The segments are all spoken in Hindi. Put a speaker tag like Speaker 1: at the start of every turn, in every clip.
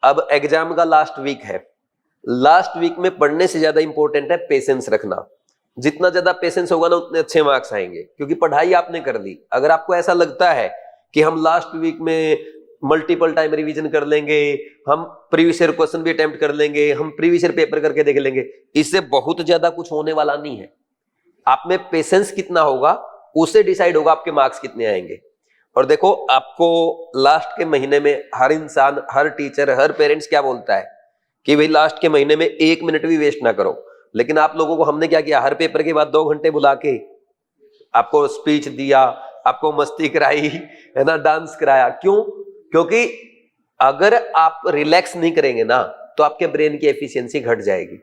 Speaker 1: अब एग्जाम का लास्ट वीक है, लास्ट वीक में पढ़ने से ज्यादा इंपॉर्टेंट है पेशेंस रखना। जितना ज्यादा पेशेंस होगा ना उतने अच्छे मार्क्स आएंगे, क्योंकि पढ़ाई आपने कर ली। अगर आपको ऐसा लगता है कि हम लास्ट वीक में मल्टीपल टाइम रिवीजन कर लेंगे, हम प्रीवियस ईयर क्वेश्चन भी अटेम्प्ट कर लेंगे, हम प्रीवियस ईयर पेपर करके देख लेंगे, इससे बहुत ज्यादा कुछ होने वाला नहीं है। आप में पेशेंस कितना होगा उससे डिसाइड होगा आपके मार्क्स कितने आएंगे। और देखो, आपको लास्ट के महीने में हर इंसान, हर टीचर, हर पेरेंट्स क्या बोलता है कि भाई लास्ट के महीने में 1 मिनट भी वेस्ट ना करो। लेकिन आप लोगों को हमने क्या किया, हर पेपर के बाद 2 घंटे बुला के आपको स्पीच दिया, आपको मस्ती कराई, है ना, डांस कराया। क्यों? क्योंकि अगर आप रिलैक्स नहीं करेंगे ना तो आपके ब्रेन की एफिशिएंसी घट जाएगी।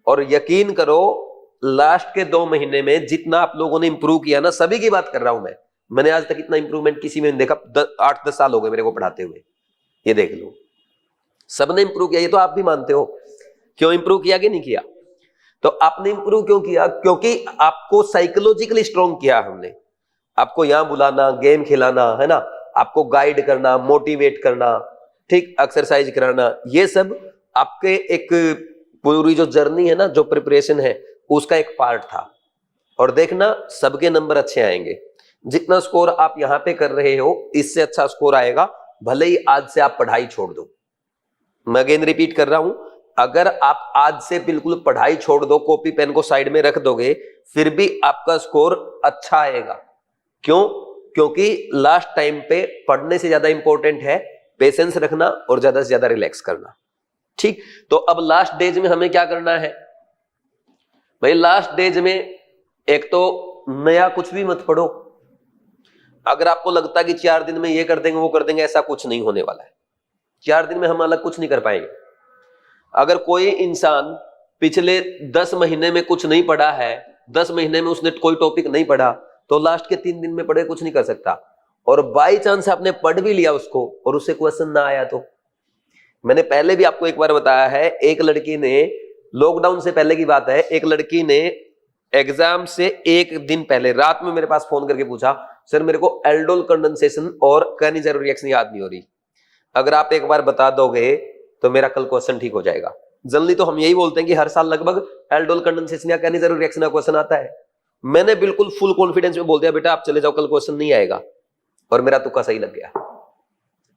Speaker 1: और यकीन करो, लास्ट के 2 महीने में जितना आप लोगों ने इंप्रूव किया ना, सभी की बात कर रहा हूं मैंने आज तक इतना इंप्रूवमेंट किसी में नहीं देखा। 8-10 साल हो गए मेरे को पढ़ाते हुए, ये देख लो, सबने इंप्रूव किया। ये तो आप भी मानते हो। क्यों इंप्रूव किया कि नहीं किया? तो आपने इंप्रूव क्यों किया? क्योंकि आपको साइकोलॉजिकली स्ट्रॉन्ग किया हमने। आपको यहां बुलाना, गेम खिलाना, है ना, आपको गाइड करना, मोटिवेट करना, ठीक, एक्सरसाइज कराना, ये सब आपके एक पूरी जो जर्नी है ना, जो प्रिपरेशन है, उसका एक पार्ट था। और देखना, सबके नंबर अच्छे आएंगे। जितना स्कोर आप यहां पे कर रहे हो इससे अच्छा स्कोर आएगा, भले ही आज से आप पढ़ाई छोड़ दो। मैं अगेन रिपीट कर रहा हूं, अगर आप आज से बिल्कुल पढ़ाई छोड़ दो, कॉपी पेन को साइड में रख दोगे, फिर भी आपका स्कोर अच्छा आएगा। क्यों? क्योंकि लास्ट टाइम पे पढ़ने से ज्यादा इंपॉर्टेंट है पेशेंस रखना और ज्यादा से ज्यादा रिलैक्स करना। ठीक, तो अब लास्ट डेज में हमें क्या करना है भाई? लास्ट डेज में एक तो नया कुछ भी मत पढ़ो। अगर आपको लगता है कि 4 दिन में ये कर देंगे, वो कर देंगे, ऐसा कुछ नहीं होने वाला है। 4 दिन में हम अलग कुछ नहीं कर पाएंगे। अगर कोई इंसान पिछले 10 महीने में कुछ नहीं पढ़ा है, 10 महीने में उसने कोई टॉपिक नहीं पढ़ा, तो लास्ट के 3 दिन में पढ़े कुछ नहीं कर सकता। और बाई चांस आपने पढ़ भी लिया उसको और उससे क्वेश्चन ना आया तो? मैंने पहले भी आपको एक बार बताया है, एक लड़की ने, लॉकडाउन से पहले की बात है, एक लड़की ने एग्जाम से 1 दिन पहले रात में मेरे पास फोन करके पूछा, सर मेरे को एल्डोल कंडेंसेशन और कैनिज़ेरो रिएक्शन याद नहीं हो रही, अगर आप एक बार बता दोगे तो मेरा कल क्वेश्चन ठीक हो जाएगा। जनरली तो हम यही बोलते हैं कि हर साल लगभग एल्डोल कंडेंसेशन या कैनिज़ेरो रिएक्शन का क्वेश्चन आता है। मैंने बिल्कुल फुल कॉन्फिडेंस में बोल दिया, बेटा आप चले जाओ, कल क्वेश्चन नहीं आएगा। और मेरा तुक्का सही लग गया,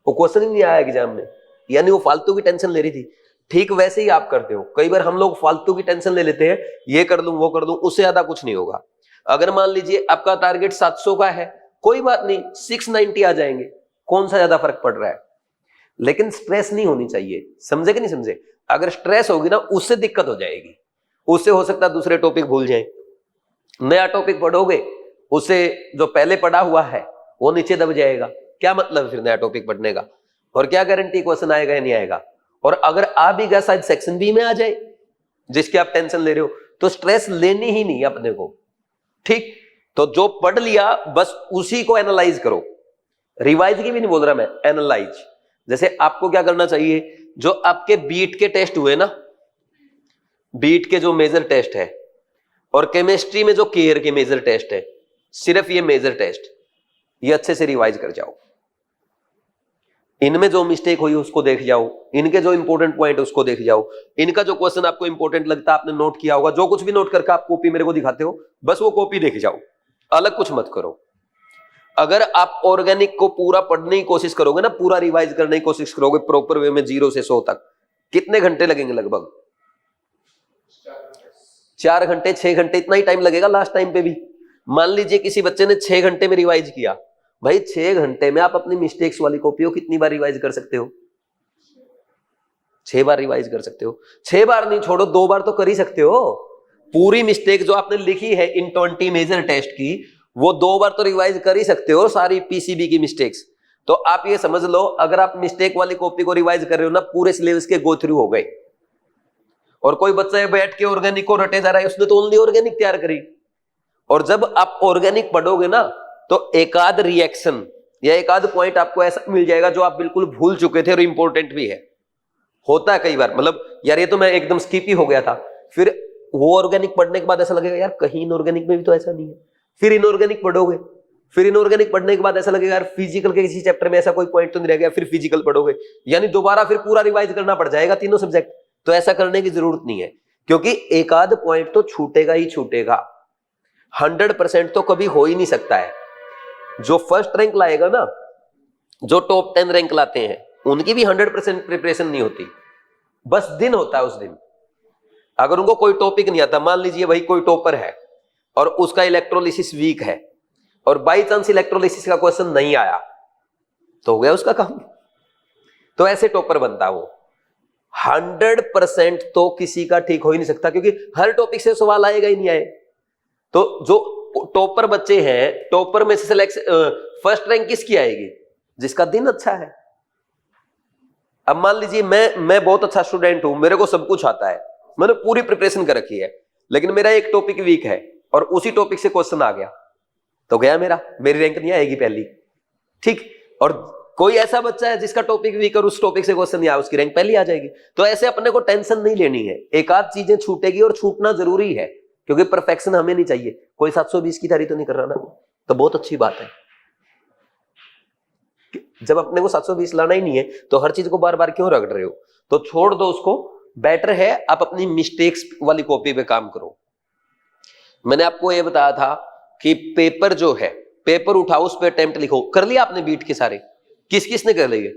Speaker 1: वो क्वेश्चन ही नहीं आया एग्जाम में। यानी वो फालतू की टेंशन ले रही थी। ठीक वैसे ही आप करते हो, कई बार हम लोग फालतू की टेंशन ले लेते हैं, ये कर दूं वो कर दूं, उससे ज्यादा कुछ नहीं होगा। अगर मान लीजिए आपका टारगेट 700 का है, कोई बात नहीं, 690 आ जाएंगे, कौन सा ज्यादा फर्क पड़ रहा है। लेकिन स्ट्रेस नहीं होनी चाहिए, समझे कि नहीं समझे? अगर स्ट्रेस होगी ना, उससे दिक्कत हो जाएगी। उससे हो सकता है दूसरे टॉपिक भूल जाए, नया टॉपिक पढ़ोगे, उससे जो पहले पढ़ा हुआ है वो नीचे दब जाएगा। क्या मतलब फिर नया टॉपिक पढ़ने का? और क्या गारंटी क्वेश्चन आएगा या नहीं आएगा? और अगर आ भी गया, शायद सेक्शन बी में आ जाए जिसकी आप टेंशन ले रहे हो, तो स्ट्रेस लेनी ही नहीं अपने को। ठीक, तो जो पढ़ लिया बस उसी को एनालाइज करो। रिवाइज की भी नहीं बोल रहा मैं, एनालाइज। जैसे आपको क्या करना चाहिए, जो आपके बीट के टेस्ट हुए ना, बीट के जो मेजर टेस्ट है, और केमिस्ट्री में जो केयर के मेजर टेस्ट है, सिर्फ ये मेजर टेस्ट, ये अच्छे से रिवाइज कर जाओ। इनमें जो मिस्टेक हुई उसको देख जाओ, इनके जो इंपॉर्टेंट पॉइंट है उसको देख जाओ, इनका जो क्वेश्चन आपको इंपॉर्टेंट लगता है, आपने नोट किया होगा, जो कुछ भी नोट करके आप कॉपी मेरे को दिखाते हो, बस वो कॉपी देख जाओ, अलग कुछ मत करो। अगर आप ऑर्गेनिक को पूरा पढ़ने की कोशिश करोगे ना, पूरा रिवाइज करने की कोशिश करोगे प्रॉपर वे में 0 से 100 तक, कितने घंटे लगेंगे? लगभग 4 घंटे, 6 घंटे, इतना ही टाइम लगेगा लास्ट टाइम पे भी। मान लीजिए किसी बच्चे ने 6 घंटे में रिवाइज किया, भाई 6 घंटे में आप अपनी मिस्टेक्स वाली कॉपी को कितनी बार रिवाइज कर सकते हो? 6 बार रिवाइज कर सकते हो। 6 बार नहीं, छोड़ो 2 बार तो कर ही सकते हो। पूरी मिस्टेक जो आपने लिखी है इन 20 मेजर टेस्ट की, वो 2 बार तो रिवाइज कर ही सकते हो, सारी पीसीबी की मिस्टेक्स। तो आप ये समझ लो, अगर आप मिस्टेक वाली कॉपी को रिवाइज कर रहे हो ना, पूरे सिलेबस के गो थ्रू हो गए। और कोई बच्चा बैठ के ऑर्गेनिक को रटे जा रहा है, उसने तो ओनली ऑर्गेनिक तैयार करी। और जब आप ऑर्गेनिक पढ़ोगे ना, तो एक आध रिएक्शन या एक आध पॉइंट आपको ऐसा मिल जाएगा जो आप बिल्कुल भूल चुके थे और इंपॉर्टेंट भी है। होता है कई बार, मतलब यार ये तो मैं एकदम स्किप ही हो गया था, फिर वो ऑर्गेनिक पढ़ने के बाद ऐसा लगेगा यार कहीं इनऑर्गेनिक में भी तो ऐसा नहीं है। फिर इनऑर्गेनिक पढ़ोगे, फिर इनऑर्गेनिक पढ़ने के बाद ऐसा लगेगा यार फिजिकल के किसी चैप्टर में ऐसा कोई पॉइंट तो नहीं रह गया, फिर फिजिकल पढ़ोगे, यानी दोबारा फिर पूरा रिवाइज करना पड़ जाएगा तीनों सब्जेक्ट। तो ऐसा करने की जरूरत नहीं है, क्योंकि एक आध पॉइंट तो छूटेगा ही छूटेगा, 100% तो कभी हो ही नहीं सकता है। जो फर्स्ट रैंक लाएगा ना, जो टॉप 10 रैंक लाते हैं, उनकी भी 100% प्रिपरेशन नहीं होती, बस दिन होता है उस दिन। अगर उनको कोई टॉपिक नहीं आता, मान लीजिए भाई कोई टॉपर है और उसका इलेक्ट्रोलिसिस वीक है और बाई चांस इलेक्ट्रोलिसिस का क्वेश्चन नहीं आया, तो हो गया उसका काम। तो ऐसे टॉपर बनता वो। 100% तो किसी का ठीक हो ही नहीं सकता, क्योंकि हर टॉपिक से सवाल आएगा ही नहीं आए। तो जो टॉपर बच्चे हैं, टॉपर में से फर्स्ट रैंक किसकी आएगी? जिसका दिन अच्छा है। अब मान लीजिए मैं बहुत अच्छा स्टूडेंट हूं, मेरे को सब कुछ आता है, मैंने पूरी प्रिपरेशन कर रखी है, लेकिन मेरा एक टॉपिक वीक है और उसी टॉपिक से क्वेश्चन आ गया, तो गया मेरी रैंक नहीं आएगी पहली, ठीक। और कोई ऐसा बच्चा है जिसका टॉपिक वीक और उस टॉपिक से क्वेश्चन नहीं आया, उसकी रैंक पहली आ जाएगी। तो ऐसे अपने को टेंशन नहीं लेनी है, एक आध चीजें छूटेगी और छूटना जरूरी है, क्योंकि परफेक्शन हमें नहीं चाहिए। कोई 720 की तैयारी तो नहीं कर रहा ना, तो बहुत अच्छी बात है। जब अपने को 720 लाना ही नहीं है, तो हर चीज को बार बार क्यों रगड़ रहे हो? तो छोड़ दो उसको, बेटर है आप अपनी मिस्टेक्स वाली कॉपी पे काम करो। मैंने आपको ये बताया था कि पेपर जो है, पेपर उठाओ, उस पे अटेम्प्ट लिखो। कर लिया आपने बीट के सारे? किस किस ने कर लिए?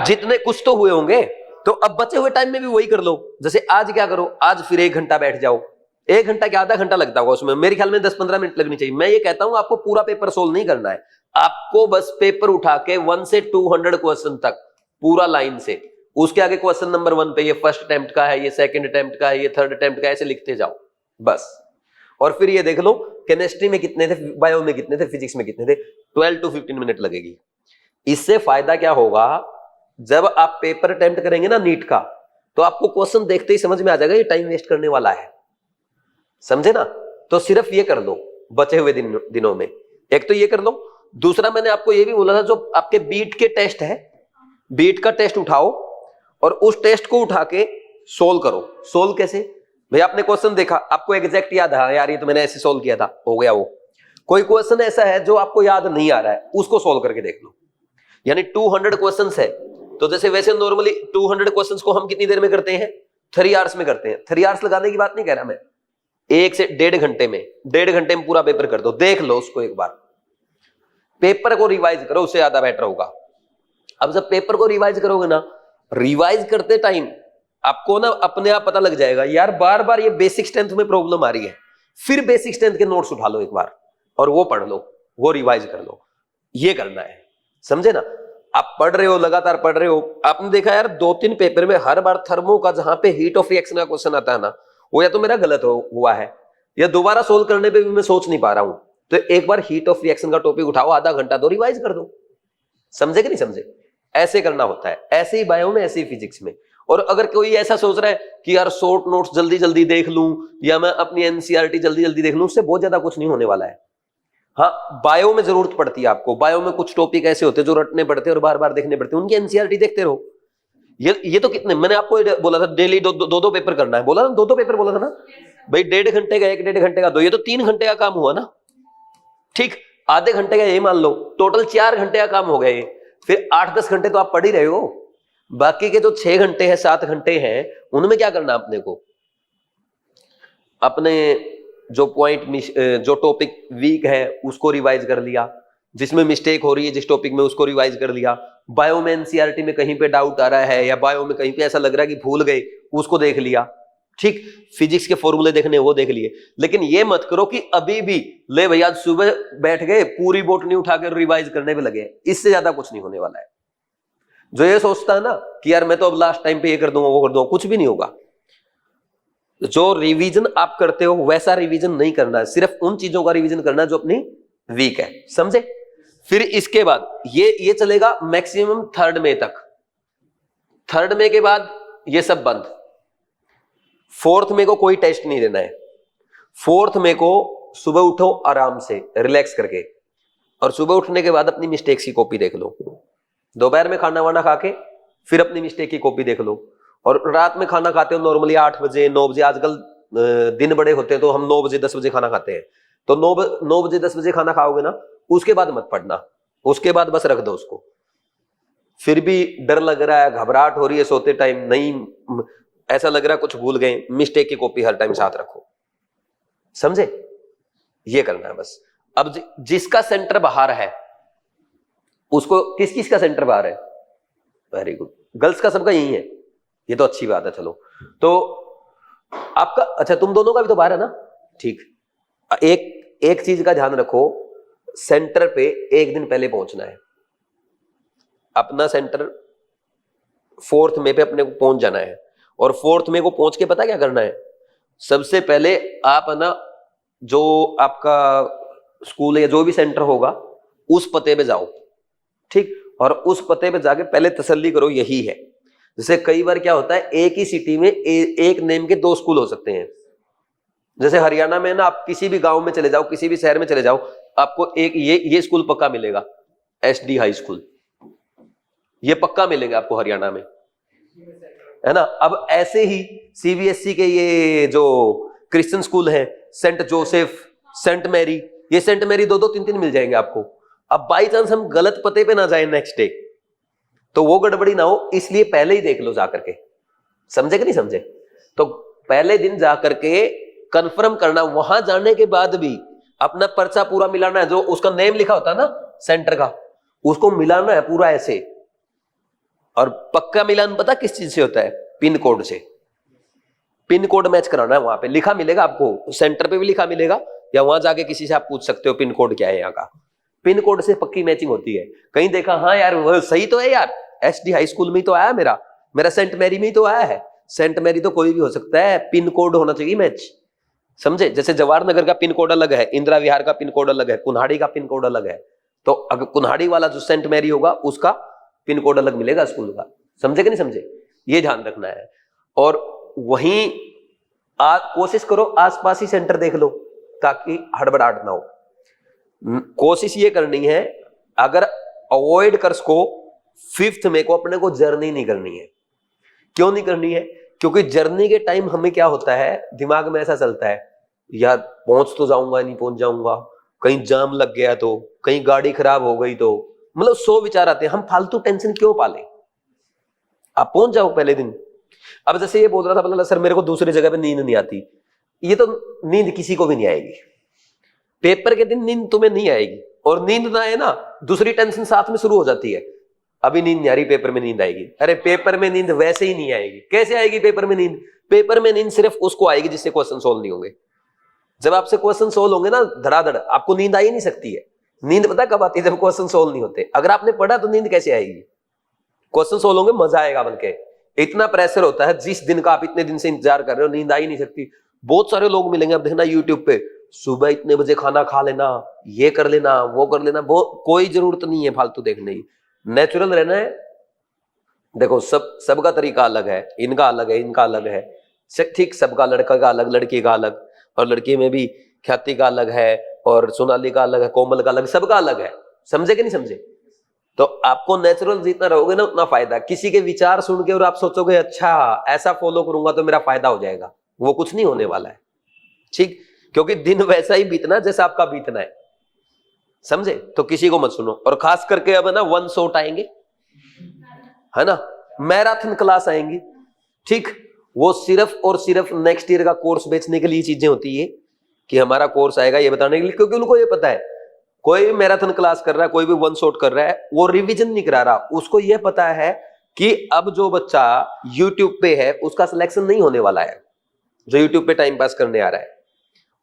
Speaker 1: जितने कुछ तो हुए होंगे। तो अब बचे हुए टाइम में भी वही कर लो। जैसे आज क्या करो, आज फिर 1 घंटा बैठ जाओ। 1 घंटा क्या, आधा घंटा लगता होगा उसमें, मेरे ख्याल में 10-15 मिनट लगनी चाहिए। मैं ये कहता हूं आपको पूरा पेपर सोल्व नहीं करना है, आपको बस पेपर उठा के 1 से 200 क्वेश्चन तक पूरा लाइन से, उसके आगे क्वेश्चन नंबर 1 पे ये फर्स्ट अटेम्प्ट का है, ये सेकंड अटेम्प्ट का है, ये थर्ड अटेम्प्ट का है, ऐसे लिखते जाओ बस। और फिर ये देख लो केमिस्ट्री में कितने थे, बायो में कितने थे, फिजिक्स में कितने थे। 12 to 15 मिनट लगेगी। इससे फायदा क्या होगा, जब आप पेपर अटेम्प्ट करेंगे ना नीट का, तो आपको क्वेश्चन देखते ही समझ में आ जाएगा ये टाइम वेस्ट करने वाला है, समझे ना। तो सिर्फ ये कर लो बचे हुए दिनों में, एक तो ये कर लो। दूसरा मैंने आपको ये भी बोला था, जो आपके बीट के टेस्ट है, बीट का टेस्ट उठाओ और उस टेस्ट को उठा के सोल्व करो। सोल्व कैसे भाई, आपने क्वेश्चन देखा, आपको एग्जैक्ट याद है, यार ये तो मैंने ऐसे सोल्व किया था, हो गया वो। कोई क्वेश्चन ऐसा है जो आपको याद नहीं आ रहा है, उसको सोल्व करके देख लो। यानी 200 क्वेश्चंस है, तो जैसे वैसे नॉर्मली 200 क्वेश्चंस को हम कितनी देर में करते हैं? 3 आवर्स में करते हैं। 3 आवर्स लगाने की बात नहीं कह रहा मैं, 1 से 1.5 घंटे में, 1.5 घंटे में पूरा पेपर कर दो। देख लो उसको एक बार, पेपर को रिवाइज करो, उससे ज्यादा बेटर होगा। अब जब पेपर को रिवाइज करोगे ना, रिवाइज करते टाइम आपको ना अपने आप पता लग जाएगा, यार बार बार ये बेसिक स्ट्रेंथ में प्रॉब्लम आ रही है। फिर बेसिक स्ट्रेंथ के नोट्स उठा लो एक बार और वो पढ़ लो, वो रिवाइज कर लो। ये करना है, समझे ना। आप पढ़ रहे हो, लगातार पढ़ रहे हो। आपने देखा यार 2-3 पेपर में हर बार थर्मो का, जहां पे हीट ऑफ रिएक्शन का क्वेश्चन आता है ना, वो या तो मेरा गलत हुआ है, या दोबारा सोल्व करने पे भी मैं सोच नहीं पा रहा हूं। तो एक बार हीट ऑफ रिएक्शन का टॉपिक उठाओ, आधा घंटा दो, रिवाइज कर दो। समझे कि नहीं समझे? ऐसे करना होता है, ऐसे ही बायो में, ऐसे ही फिजिक्स में। और अगर कोई ऐसा सोच रहा है कि यार शॉर्ट नोट्स जल्दी जल्दी देख लूं, या मैं अपनी एनसीईआरटी जल्दी जल्दी देख लूं, उससे बहुत ज्यादा कुछ नहीं होने वाला है। हाँ, बायो में जरूरत पड़ती है आपको। बायो में कुछ टॉपिक ऐसे होते हैं जो रटने पड़ते हैं और बार बार देखने पड़ते हैं, उनकी एनसीईआरटी देखते रहो। ये तो कितने, मैंने आपको बोला था डेली दो पेपर करना है, बोला ना, 2 पेपर बोला था ना भाई। 1.5 घंटे का 1.5 घंटे का 2, ये तो 3 घंटे का काम हुआ ना, ठीक। आधे घंटे का ये मान लो, टोटल 4 घंटे का काम हो गया ये। फिर 8-10 घंटे तो आप पढ़ ही रहे हो, बाकी के जो 6 घंटे हैं, 7 घंटे हैं, उनमें क्या करना अपने को, अपने जो पॉइंट, जो टॉपिक वीक है उसको रिवाइज कर लिया, जिसमें मिस्टेक हो रही है जिस टॉपिक में, उसको रिवाइज कर लिया। बायो में एनसीईआरटी में कहीं पे डाउट आ रहा है, या बायो में कहीं पे ऐसा लग रहा है कि भूल गए, उसको देख लिया, ठीक। फिजिक्स के फॉर्मूले देखने, वो देख लिए। लेकिन ये मत करो कि अभी भी ले भैया सुबह बैठ गए, पूरी बोटनी उठा कर रिवाइज करने में लगे। इससे ज्यादा कुछ नहीं होने वाला है। जो ये सोचता है ना कि यार मैं तो अब लास्ट टाइम पे ये कर दूंगा, वो कर दूंगा, कुछ भी नहीं होगा। जो रिवीजन आप करते हो वैसा रिवीजन नहीं करना है, सिर्फ उन चीजों का रिवीजन करना है जो अपनी वीक है, समझे। फिर इसके बाद ये चलेगा मैक्सिमम 3rd मई तक। 3rd मई के बाद ये सब बंद। 4th मई को कोई टेस्ट नहीं देना है। 4th मई को सुबह उठो आराम से, रिलैक्स करके, और सुबह उठने के बाद अपनी मिस्टेक्स की कॉपी देख लो। दोपहर में खाना वाना खा के फिर अपनी मिस्टेक की कॉपी देख लो। और रात में खाना खाते हो नॉर्मली 8 बजे 9 बजे, आजकल दिन बड़े होते हैं तो हम 9 बजे 10 बजे खाना खाते हैं, तो 9 बजे 10 बजे खाना खाओगे ना, उसके बाद मत पढ़ना, उसके बाद बस रख दो उसको। फिर भी डर लग रहा है, घबराहट हो रही है सोते टाइम, नहीं ऐसा लग रहा है कुछ भूल गए, मिस्टेक की कॉपी हर टाइम साथ रखो, समझे? ये करना है बस। अब जिसका सेंटर बाहर है उसको, किस किस का सेंटर बाहर है? वेरी गुड, गर्ल्स का सबका यही है, ये तो अच्छी बात है। चलो तो आपका, अच्छा तुम दोनों का भी तो बाहर है ना, ठीक। एक चीज का ध्यान रखो, सेंटर पे एक दिन पहले पहुंचना है। अपना सेंटर 4 मई पे अपने को पहुंच जाना है, और 4 मई को पहुंच के पता क्या करना है? सबसे पहले आप है ना, जो आपका स्कूल या जो भी सेंटर होगा उस पते पे जाओ, ठीक। और उस पते पे जाके पहले तसल्ली करो यही है। जैसे कई बार क्या होता है, एक ही सिटी में एक नेम के 2 स्कूल हो सकते हैं। जैसे हरियाणा में ना, आप किसी भी गांव में चले जाओ, किसी भी शहर में चले जाओ, आपको एक ये स्कूल पक्का मिलेगा, SD हाई स्कूल, ये पक्का मिलेंगे आपको हरियाणा में, है ना। अब ऐसे ही CBSE के ये जो क्रिश्चियन स्कूल है, सेंट जोसेफ, सेंट मैरी, ये सेंट मैरी 2-2, 3-3 मिल जाएंगे आपको। अब बाई चांस हम गलत पते पे ना जाए नेक्स्ट डे, तो वो गड़बड़ी ना हो, इसलिए पहले ही देख लो जाकर के, समझे कि नहीं समझे? तो पहले दिन जाकर के कंफर्म करना, वहां जाने के बाद भी अपना पर्चा पूरा मिलाना है, जो उसका नेम लिखा होता है ना सेंटर का, उसको मिलाना है पूरा ऐसे। और पक्का मिलान पता किस चीज से होता है? पिन कोड से। पिन कोड मैच कराना है, वहां पे लिखा मिलेगा आपको, सेंटर पे भी लिखा मिलेगा, या वहां जाके किसी से आप पूछ सकते हो पिन कोड क्या है यहाँ का। पिन कोड से पक्की मैचिंग होती है। कहीं देखा, हाँ यार वो सही तो है यार, SD हाई स्कूल में ही तो आया मेरा सेंट मैरी में ही तो आया है। सेंट मैरी तो कोई भी हो सकता है, पिन कोड होना चाहिए मैच, समझे? जैसे जवाहर नगर का पिन कोड अलग है, इंदिरा विहार का पिन कोड अलग है, कुन्हाड़ी का पिन कोड अलग है, तो अगर कुन्हाड़ी वाला जो सेंट मैरी होगा उसका पिन कोड अलग मिलेगा स्कूल का, समझे कि नहीं समझे? ये ध्यान रखना है। और वहीं कोशिश करो आसपास ही सेंटर देख लो, ताकि हड़बड़ाहट ना हो। कोशिश ये करनी है, अगर अवॉइड कर सको 5 मई को अपने को जर्नी नहीं करनी है। क्यों नहीं करनी है? क्योंकि जर्नी के टाइम हमें क्या होता है, दिमाग में ऐसा चलता है, यार पहुंच तो जाऊंगा, नहीं पहुंच जाऊंगा, कहीं जाम लग गया तो, कहीं गाड़ी खराब हो गई तो, मतलब 100 विचार आते हैं। हम फालतू टेंशन क्यों पाले? आप पहुंच जाओ पहले दिन। अब जैसे ये बोल रहा था बोला, सर मेरे को दूसरी जगह पे नींद नहीं आती, ये तो नींद किसी को भी नहीं आएगी। पेपर के दिन नींद तुम्हें नहीं आएगी, और नींद ना आए ना, दूसरी टेंशन साथ में शुरू हो जाती है। अभी नींद नहीं आ रही, पेपर में नींद आएगी। अरे पेपर में नींद वैसे ही नहीं आएगी। कैसे आएगी पेपर में नींद? पेपर में नींद सिर्फ उसको आएगी जिससे क्वेश्चन सोल्व नहीं होंगे। जब आपसे क्वेश्चन सोल्व होंगे ना धड़ाधड़, आपको नींद आ ही नहीं सकती है। नींद पता कब आती है? जब क्वेश्चन सोल्व नहीं होते। अगर आपने पढ़ा तो नींद कैसे आएगी? क्वेश्चन सोल्व होंगे, मजा आएगा। बल्कि इतना प्रेशर होता है, जिस दिन का आप इतने दिन से इंतजार कर रहे हो, नींद आ ही नहीं सकती। बहुत सारे लोग मिलेंगे, अब देखना यूट्यूब पे, सुबह इतने बजे खाना खा लेना, ये कर लेना, वो कर लेना। वो कोई जरूरत नहीं है फालतू देखने की, नेचुरल रहना है। देखो सबका तरीका अलग है, इनका अलग है, इनका अलग है, ठीक। सबका, लड़का का अलग, लड़की का अलग, और लड़की में भी ख्याति का अलग है, और सोनाली का अलग है, कोमल का अलग, सबका अलग है। समझे कि नहीं समझे? तो आपको नेचुरल जितना रहोगे ना उतना फायदा। किसी के विचार सुन के और आप सोचोगे अच्छा ऐसा फॉलो करूंगा तो मेरा फायदा हो जाएगा, वो कुछ नहीं होने वाला है, ठीक। क्योंकि दिन वैसा ही बीतना जैसा आपका बीतना है, समझे? तो किसी को मत सुनो। और खास करके अब है ना 1 शॉट आएंगे, है ना, मैराथन क्लास आएंगी, ठीक। वो सिर्फ और सिर्फ नेक्स्ट ईयर का कोर्स बेचने के लिए चीजें होती है कि हमारा कोर्स आएगा, ये बताने के लिए। क्योंकि उनको ये पता है, कोई भी मैराथन क्लास कर रहा है, कोई भी 1 शॉट कर रहा है, वो रिवीजन नहीं करा रहा। उसको ये पता है कि अब जो बच्चा यूट्यूब पे है उसका सिलेक्शन नहीं होने वाला है। जो यूट्यूब पे टाइम पास करने आ रहा है,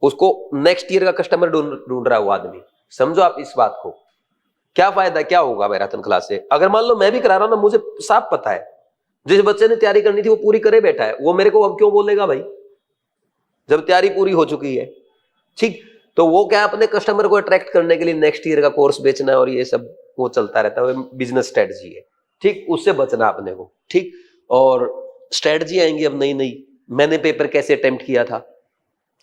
Speaker 1: उसको नेक्स्ट ईयर का कस्टमर ढूंढ रहा है वो आदमी। समझो आप इस बात को। क्या फायदा, क्या होगा मैराथन क्लास से? अगर मान लो मैं भी करा रहा हूं ना, मुझे साफ पता है जिस बच्चे ने तैयारी करनी थी वो पूरी करे बैठा है, वो मेरे को अब क्यों बोलेगा भाई, जब तैयारी पूरी हो चुकी है, ठीक। तो वो क्या, अपने कस्टमर को अट्रैक्ट करने के लिए नेक्स्ट ईयर का कोर्स बेचना है, और ये सब वो चलता रहता है, बिजनेस स्ट्रेटजी है, ठीक। उससे बचना अपने को, ठीक। और स्ट्रेटजी आएंगी अब नई नई, मैंने पेपर कैसे अटेम्प्ट किया था,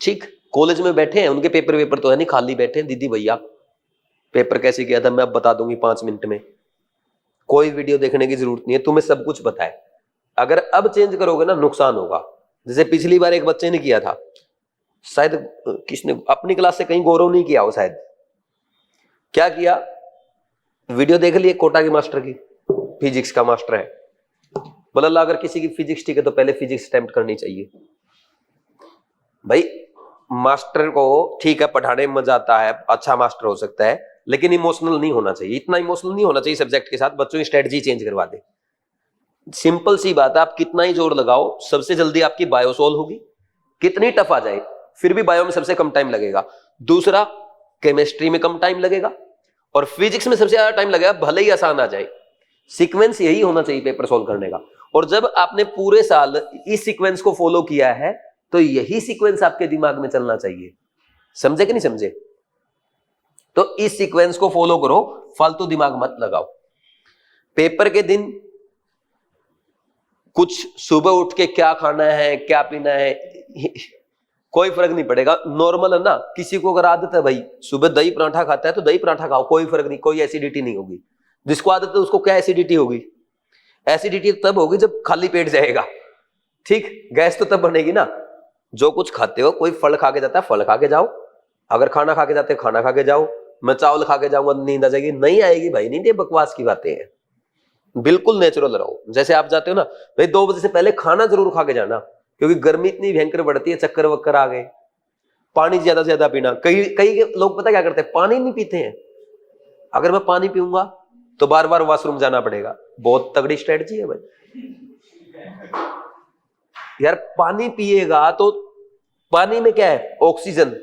Speaker 1: ठीक। कॉलेज में बैठे हैं, उनके पेपर तो है नहीं, खाली बैठे हैं, दीदी भैया पेपर कैसे किया था मैं अब बता दूंगी 5 मिनट में। कोई वीडियो देखने की जरूरत नहीं है, तुम्हें सब कुछ पता है। अगर अब चेंज करोगे ना नुकसान होगा। जैसे पिछली बार एक बच्चे ने किया था, शायद किसने अपनी क्लास से कहीं गौरव नहीं किया हो, शायद क्या किया, वीडियो देख लिए कोटा के मास्टर की, फिजिक्स का मास्टर है, बोला अगर किसी की फिजिक्स ठीक है तो पहले फिजिक्स अटेम्प्ट करनी चाहिए। भाई मास्टर को ठीक है पढ़ाने में मजा आता है, अच्छा मास्टर हो सकता है, लेकिन इमोशनल नहीं होना चाहिए, इतना इमोशनल नहीं होना चाहिए सब्जेक्ट के साथ, बच्चों की स्ट्रेटजी चेंज करवा दे। सिंपल सी बात है, आप कितना ही जोर लगाओ, सबसे जल्दी आपकी बायो सॉल्व होगी, कितनी टफ आ जाए फिर भी बायो में सबसे कम टाइम लगेगा, दूसरा केमिस्ट्री में कम टाइम लगेगा, और फिजिक्स में सबसे ज्यादा टाइम लगेगा, भले ही आसान आ जाए। सीक्वेंस यही होना चाहिए पेपर सॉल्व करने का। और जब आपने पूरे साल इस सीक्वेंस को फॉलो किया है तो यही सीक्वेंस आपके दिमाग में चलना चाहिए, समझे कि नहीं समझे? तो इस सीक्वेंस को फॉलो करो, फालतू दिमाग मत लगाओ। पेपर के दिन कुछ सुबह उठ के क्या खाना है क्या पीना है कोई फर्क नहीं पड़ेगा, नॉर्मल है ना। किसी को अगर आदत है भाई सुबह दही पराठा खाता है तो दही पराठा खाओ, कोई फर्क नहीं, कोई एसिडिटी नहीं होगी। जिसको आदत है उसको क्या एसिडिटी होगी? एसिडिटी तब होगी जब खाली पेट जाएगा, ठीक, गैस तो तब बनेगी ना। जो कुछ खाते हो, कोई फल खा के जाता है फल खा के जाओ, अगर खाना खा के जाते हो खाना खा के जाओ। मैं चावल खा के जाऊंगा नींद आ जाएगी, नहीं आएगी भाई, नहीं, ये बकवास की बातें हैं। बिल्कुल नेचुरल रहो। जैसे आप जाते हो ना भाई 2 बजे से पहले खाना जरूर खा के जाना, क्योंकि गर्मी इतनी भयंकर बढ़ती है, चक्कर वक्कर आ गए। पानी ज्यादा से ज्यादा पीना, कई कई लोग पता क्या करते हैं, पानी नहीं पीते हैं। अगर मैं पानी पीऊंगा तो बार बार वॉशरूम जाना पड़ेगा, बहुत तगड़ी स्ट्रेटजी है भाई। यार पानी पिएगा तो पानी में क्या है, ऑक्सीजन,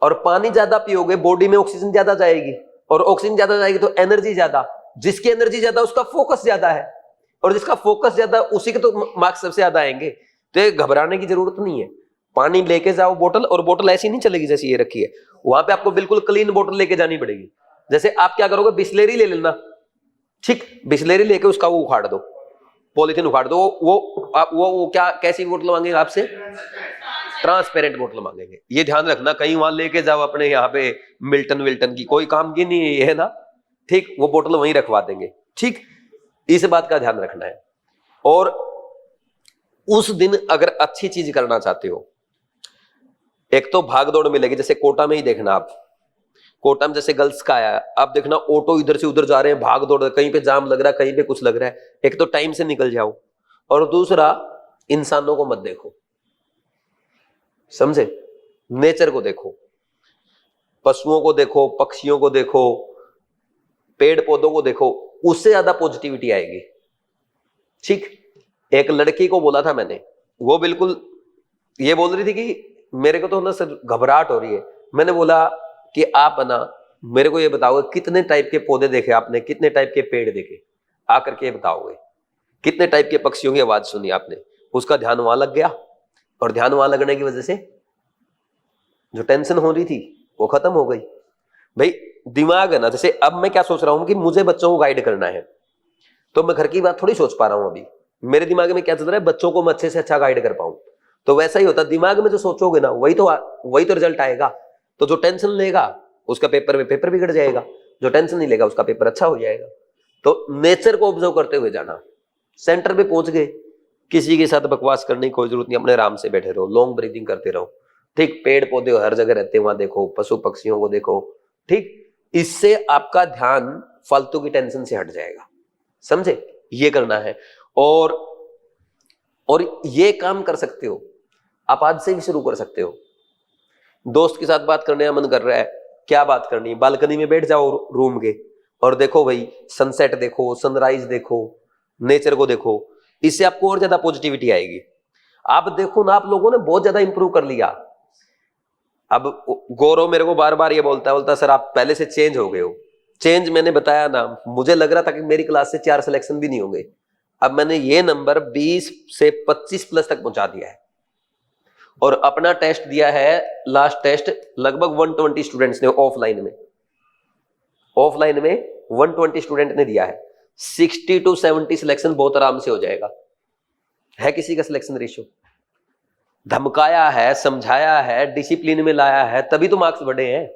Speaker 1: और पानी ज्यादा पियोगे बॉडी में ऑक्सीजन ज्यादा जाएगी, और ऑक्सीजन ज्यादा जाएगी तो एनर्जी ज्यादा, जिसकी एनर्जी ज्यादा उसका फोकस ज्यादा है, और जिसका फोकस ज्यादा उसी के तो मार्क्स सबसे ज्यादा आएंगे। तो ये घबराने की जरूरत नहीं है। पानी लेके जाओ बोतल, और बोतल ऐसी नहीं चलेगी जैसी ये रखी है, वहां पे आपको बिल्कुल क्लीन बोतल लेके जानी पड़ेगी। जैसे आप क्या करोगे, बिस्लेरी ले लेना, ठीक, बिस्लेरी लेके उसका वो उखाड़ दो, पॉलिथीन उखाड़ दो, वो क्या कैसी बोतल मांगेंगे आपसे? ट्रांसपेरेंट बोतल मांगेंगे। ये ध्यान रखना, कहीं वहां लेके जाओ अपने यहाँ पे मिल्टन विल्टन की, कोई काम की नहीं है ये, है ना, ठीक, वो बोतल वहीं रखवा देंगे, ठीक, इस बात का ध्यान रखना है। और उस दिन अगर अच्छी चीज करना चाहते हो, एक तो भाग दौड़ मिलेगी, जैसे कोटा में ही देखना आप, कोटा में जैसे गर्ल्स का आया, आप देखना ऑटो इधर से उधर जा रहे हैं, भाग दौड़, कहीं पे जाम लग रहा है, कहीं पे कुछ लग रहा है। एक तो टाइम से निकल जाओ, और दूसरा इंसानों को मत देखो, समझे, नेचर को देखो, पशुओं को देखो, पक्षियों को देखो, पेड़ पौधों को देखो, उससे ज्यादा पॉजिटिविटी आएगी, ठीक। एक लड़की को बोला था मैंने, वो बिल्कुल ये बोल रही थी कि मेरे को तो ना सर घबराहट हो रही है। मैंने बोला कि आप ना मेरे को ये बताओगे कितने टाइप के पौधे देखे आपने, कितने टाइप के पेड़ देखे, आकर के बताओगे, कितने टाइप के पक्षियों की आवाज सुनी आपने। उसका ध्यान वहां लग गया, और ध्यान वहां लगने की वजह से जो टेंशन हो रही थी वो खत्म हो गई। भाई दिमाग है ना, जैसे अब मैं क्या सोच रहा हूं कि मुझे बच्चों को गाइड करना है, तो मैं घर की बात थोड़ी सोच पा रहा हूं। अभी मेरे दिमाग में क्या चल रहा है, बच्चों को मैं अच्छे से अच्छा गाइड कर पाऊं। तो वैसा ही होता, दिमाग में जो सोचोगे ना वही तो रिजल्ट आएगा। तो जो टेंशन लेगा उसका पेपर में पेपर बिगड़ जाएगा, जो टेंशन नहीं लेगा उसका पेपर अच्छा हो जाएगा। तो नेचर को ऑब्जर्व करते हुए जाना। सेंटर पे पहुंच गए, किसी के साथ बकवास करने की कोई जरूरत नहीं, अपने आराम से बैठे रहो, लॉन्ग ब्रीदिंग करते रहो, ठीक। पेड़ पौधे हर जगह रहते हैं, वहां देखो, पशु पक्षियों को देखो, ठीक। इससे आपका ध्यान फालतू की टेंशन से हट जाएगा, समझे, ये करना है। और ये काम कर सकते हो आप, आज से भी शुरू कर सकते हो। दोस्त के साथ बात करने का मन कर रहा है, क्या बात करनी, बालकनी में बैठ जाओ रूम के, और देखो भाई सनसेट देखो, सनराइज देखो, नेचर को देखो, इससे आपको और ज्यादा पॉजिटिविटी आएगी। आप देखो ना, आप लोगों ने बहुत ज्यादा इंप्रूव कर लिया। अब गौरव मेरे को बार बार ये बोलता सर आप पहले से चेंज हो गए हो। चेंज मैंने बताया ना, मुझे लग रहा था कि मेरी क्लास से 4 सिलेक्शन भी नहीं होंगे, अब मैंने ये नंबर 20 से 25 प्लस तक पहुंचा दिया है। और अपना टेस्ट दिया है, लास्ट टेस्ट लगभग 120 स्टूडेंट्स ने ऑफलाइन में 120 स्टूडेंट ने दिया है। 60 to 70 सिलेक्शन बहुत आराम से हो जाएगा। है किसी का सिलेक्शन रेशियो? धमकाया है, समझाया है, डिसिप्लिन में लाया है, तभी तो मार्क्स बढ़े हैं।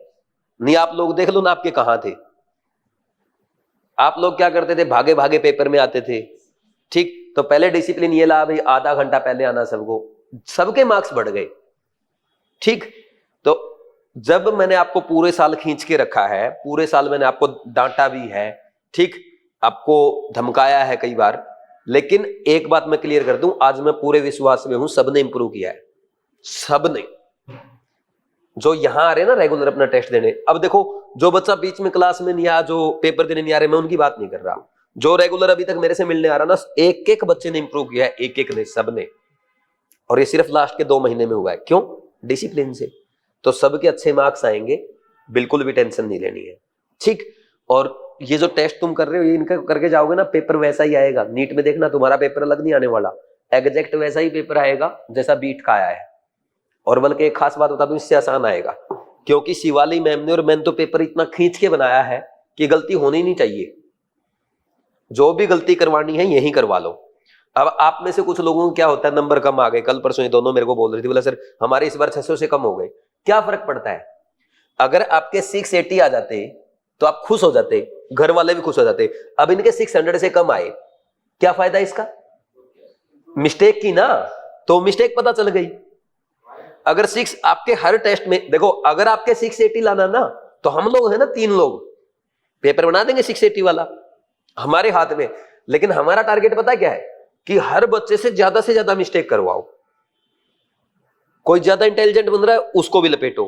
Speaker 1: नहीं आप लोग देख लो ना, आपके कहां थे। आप लोग क्या करते थे, भागे भागे पेपर में आते थे, ठीक। तो पहले डिसिप्लिन ये ला भाई, आधा घंटा पहले आना, सबके मार्क्स बढ़ गए, ठीक। तो जब मैंने आपको पूरे साल खींच के रखा है, पूरे साल मैंने आपको डांटा भी है, ठीक, आपको धमकाया है कई बार, लेकिन एक बात मैं क्लियर कर दूं, आज मैं पूरे विश्वास में हूं सबने इंप्रूव किया है, सबने। जो यहां आ रहे हैं ना रेगुलर अपना टेस्ट देने, अब देखो जो बच्चा बीच में क्लास में नहीं आया, जो पेपर देने नहीं आ रहे, मैं उनकी बात नहीं कर रहा, जो रेगुलर अभी तक मेरे से मिलने आ रहा ना, एक एक बच्चे ने इंप्रूव किया है, एक एक ने, सबने। और ये सिर्फ लास्ट के 2 महीने में हुआ है। क्यों? डिसिप्लिन से। तो सबके अच्छे मार्क्स आएंगे, बिल्कुल भी टेंशन नहीं लेनी है, ठीक। और ये जो टेस्ट तुम कर रहे हो, ये इनका करके जाओगे ना, पेपर वैसा ही आएगा। नीट में देखना, तुम्हारा पेपर अलग नहीं आने वाला, एग्जैक्ट वैसा ही पेपर आएगा जैसा बीट का आया है। और बल्कि एक खास बात बता दूं, इससे आसान आएगा, क्योंकि शिवाली मैम ने और मैंने तो पेपर इतना खींच के बनाया है कि गलती होनी नहीं चाहिए। जो भी गलती करवानी है यही करवा लो। अब आप में से कुछ लोगों को क्या होता है, नंबर कम आ गए, कल परसों ये दोनों मेरे को बोल रही थी, बोला सर हमारे इस बार 600 से कम हो गए। क्या फर्क पड़ता है? अगर आपके 680 आ जाते तो आप खुश हो जाते, घर वाले भी खुश हो जाते। अब इनके 600 से कम आए, क्या फायदा इसका? मिस्टेक की ना, तो मिस्टेक पता चल गई। अगर 6 आपके हर टेस्ट में, देखो अगर आपके 680 लाना ना, तो हम लोग है ना 3 लोग पेपर बना देंगे 680 वाला, हमारे हाथ में। लेकिन हमारा टारगेट पता क्या है कि हर बच्चे से ज्यादा मिस्टेक करवाओ। कोई ज्यादा इंटेलिजेंट बन रहा है उसको भी लपेटो।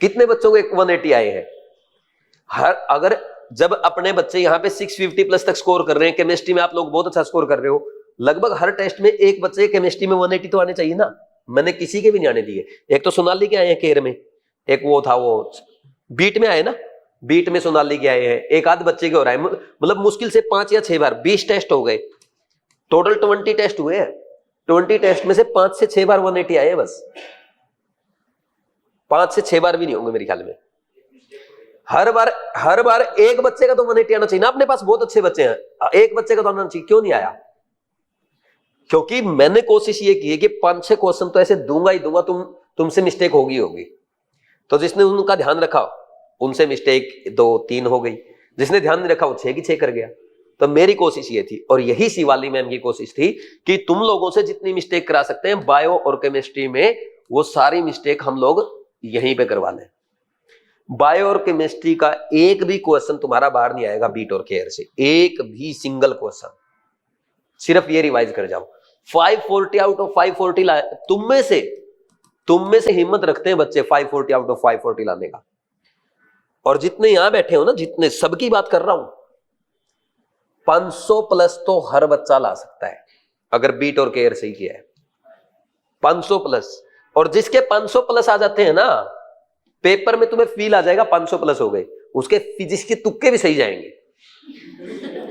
Speaker 1: कितने बच्चों को 180 आए हैं? अगर जब अपने बच्चे यहां पे 650 प्लस तक स्कोर कर रहे हैं, केमिस्ट्री में आप लोग बहुत अच्छा स्कोर कर रहे हो, लगभग हर टेस्ट में एक बच्चे केमिस्ट्री में 180 तो आने चाहिए ना। मैंने किसी के भी नहीं आने दिए। एक तो सोनाली के आए हैं केयर में, एक वो था वो बीट में आए ना, बीट में सोनाली के आए हैं, एक आध बच्चे के हो रहा है। मतलब मुश्किल से 5 या 6 बार, 20 टेस्ट हो गए, टोटल 20 टेस्ट हुए हैं। 20 टेस्ट में से 5 से 6 बार 180 आए हैं बस। 5 से 6 बार भी नहीं होंगे मेरे ख्याल में। हर बार एक बच्चे का तो 180 आना चाहिए ना। अपने पास बहुत अच्छे बच्चे हैं, एक बच्चे का तो आना चाहिए। क्यों नहीं आया? क्योंकि मैंने कोशिश ये की है कि 5-6 क्वेश्चन तो ऐसे दूंगा ही दूंगा, तुमसे मिस्टेक होगी। तो जिसने उनका ध्यान रखा उनसे मिस्टेक 2-3 हो गई, जिसने ध्यान नहीं रखा वो 6 की 6 कर गया। तो मेरी कोशिश ये थी, और यही शिवाली मैम की कोशिश थी, कि तुम लोगों से जितनी मिस्टेक करा सकते हैं बायो और केमिस्ट्री में, वो सारी मिस्टेक हम लोग यहीं पे करवा लें। बायो और केमिस्ट्री का एक भी क्वेश्चन तुम्हारा बाहर नहीं आएगा बीट और केयर से, एक भी सिंगल क्वेश्चन। सिर्फ ये रिवाइज कर जाओ। 540 आउट ऑफ 540 लाए तुम में से हिम्मत रखते हैं बच्चे 540 आउट ऑफ 540 लाने का। और जितने यहां बैठे हो ना, जितने, सबकी बात कर रहा हूं, 500 प्लस तो हर बच्चा ला सकता है अगर बीट और केयर सही किया है। 500 प्लस। और जिसके 500 प्लस आ जाते हैं ना, पेपर में तुम्हें फील आ जाएगा 500 प्लस हो गए, उसके फिजिक्स के तुक्के भी सही जाएंगे।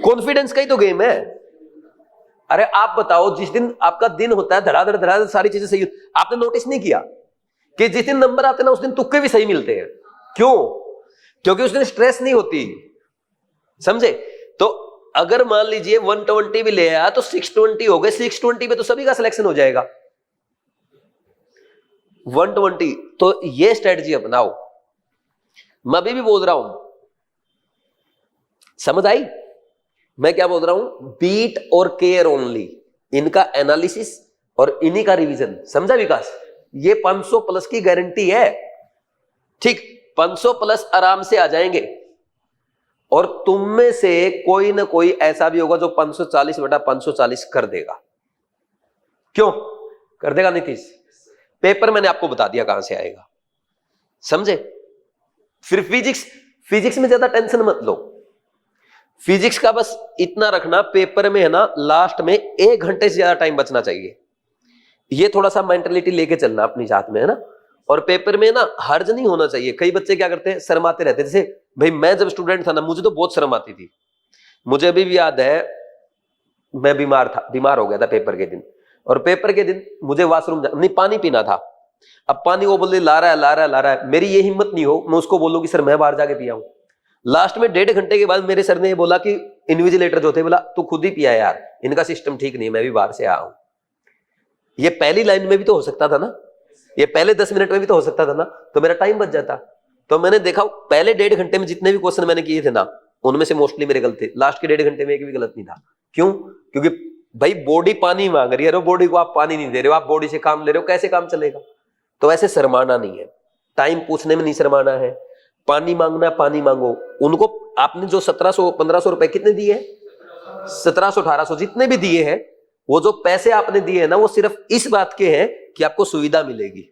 Speaker 1: कॉन्फिडेंस का ही तो गेम है। अरे आप बताओ, जिस दिन आपका दिन होता है धड़ाधड़ सारी चीजें सही, आपने नोटिस नहीं किया कि जिस दिन नंबर आते हैं ना, उस दिन तुक्के भी सही मिलते हैं? क्यों? क्योंकि उस दिन स्ट्रेस नहीं होती, समझे? तो अगर मान लीजिए 120 भी ले आया तो 620 हो गए, 620 पे तो सभी का सिलेक्शन हो जाएगा। 120, तो ये स्ट्रेटजी अपनाओ। मैं अभी भी बोल रहा हूं, समझ आई मैं क्या बोल रहा हूं? बीट और केयर ओनली, इनका एनालिसिस और इन्हीं का रिवीजन। समझा विकास? ये 500 प्लस की गारंटी है, ठीक। 500 प्लस आराम से आ जाएंगे। और तुम में से कोई ना कोई ऐसा भी होगा जो 540/540 कर देगा। क्यों कर देगा नीतीश? पेपर मैंने आपको बता दिया कहां से आएगा, समझे? फिर फिजिक्स में ज्यादा टेंशन मत लो। फिजिक्स का बस इतना रखना, पेपर में है ना लास्ट में 1 घंटे से ज्यादा टाइम बचना चाहिए। ये थोड़ा सा मेंटलिटी लेके चलना अपनी साथ में, है ना। और पेपर में ना हर्ज नहीं होना चाहिए। कई बच्चे क्या करते हैं, शर्माते रहते हैं। जैसे भाई मैं जब स्टूडेंट था ना, मुझे तो बहुत शर्म आती थी। मुझे अभी भी याद है, मैं बीमार हो गया था पेपर के दिन। और पेपर के दिन मुझे वॉशरूम नहीं, पानी पीना था। अब पानी वो बोले ला रहा है, मेरी ये हिम्मत नहीं हो मैं उसको बोलूं कि सर मैं बाहर जाके पिया हूं। लास्ट में 1.5 घंटे के बाद मेरे सर ने बोला कि इन्विजिलेटर जो थे, बोला तू खुद ही पिया यार, इनका सिस्टम ठीक नहीं, मैं भी बाहर से आया हूं। ये पहली लाइन में भी तो हो सकता था ना, ये पहले 10 मिनट में भी तो हो सकता था ना, तो मेरा टाइम बच जाता। तो मैंने देखा पहले 1.5 घंटे में जितने भी क्वेश्चन मैंने किए थे ना, उनमें से मोस्टली मेरे गलत थे। लास्ट के 1.5 घंटे में एक भी गलत नहीं था। क्यों? क्योंकि भाई बॉडी पानी मांग रही है, बॉडी को आप पानी नहीं दे रहे हो, आप बॉडी से काम ले रहे हो, कैसे काम चलेगा? तो ऐसे शर्माना नहीं है, टाइम पूछने में नहीं शर्माना है। पानी मांगना, पानी मांगो। उनको आपने जो 1700-1500 रुपए कितने दिए, 1700-1800 जितने भी दिए हैं, वो जो पैसे आपने दिए हैं ना, वो सिर्फ इस बात के हैं कि आपको सुविधा मिलेगी।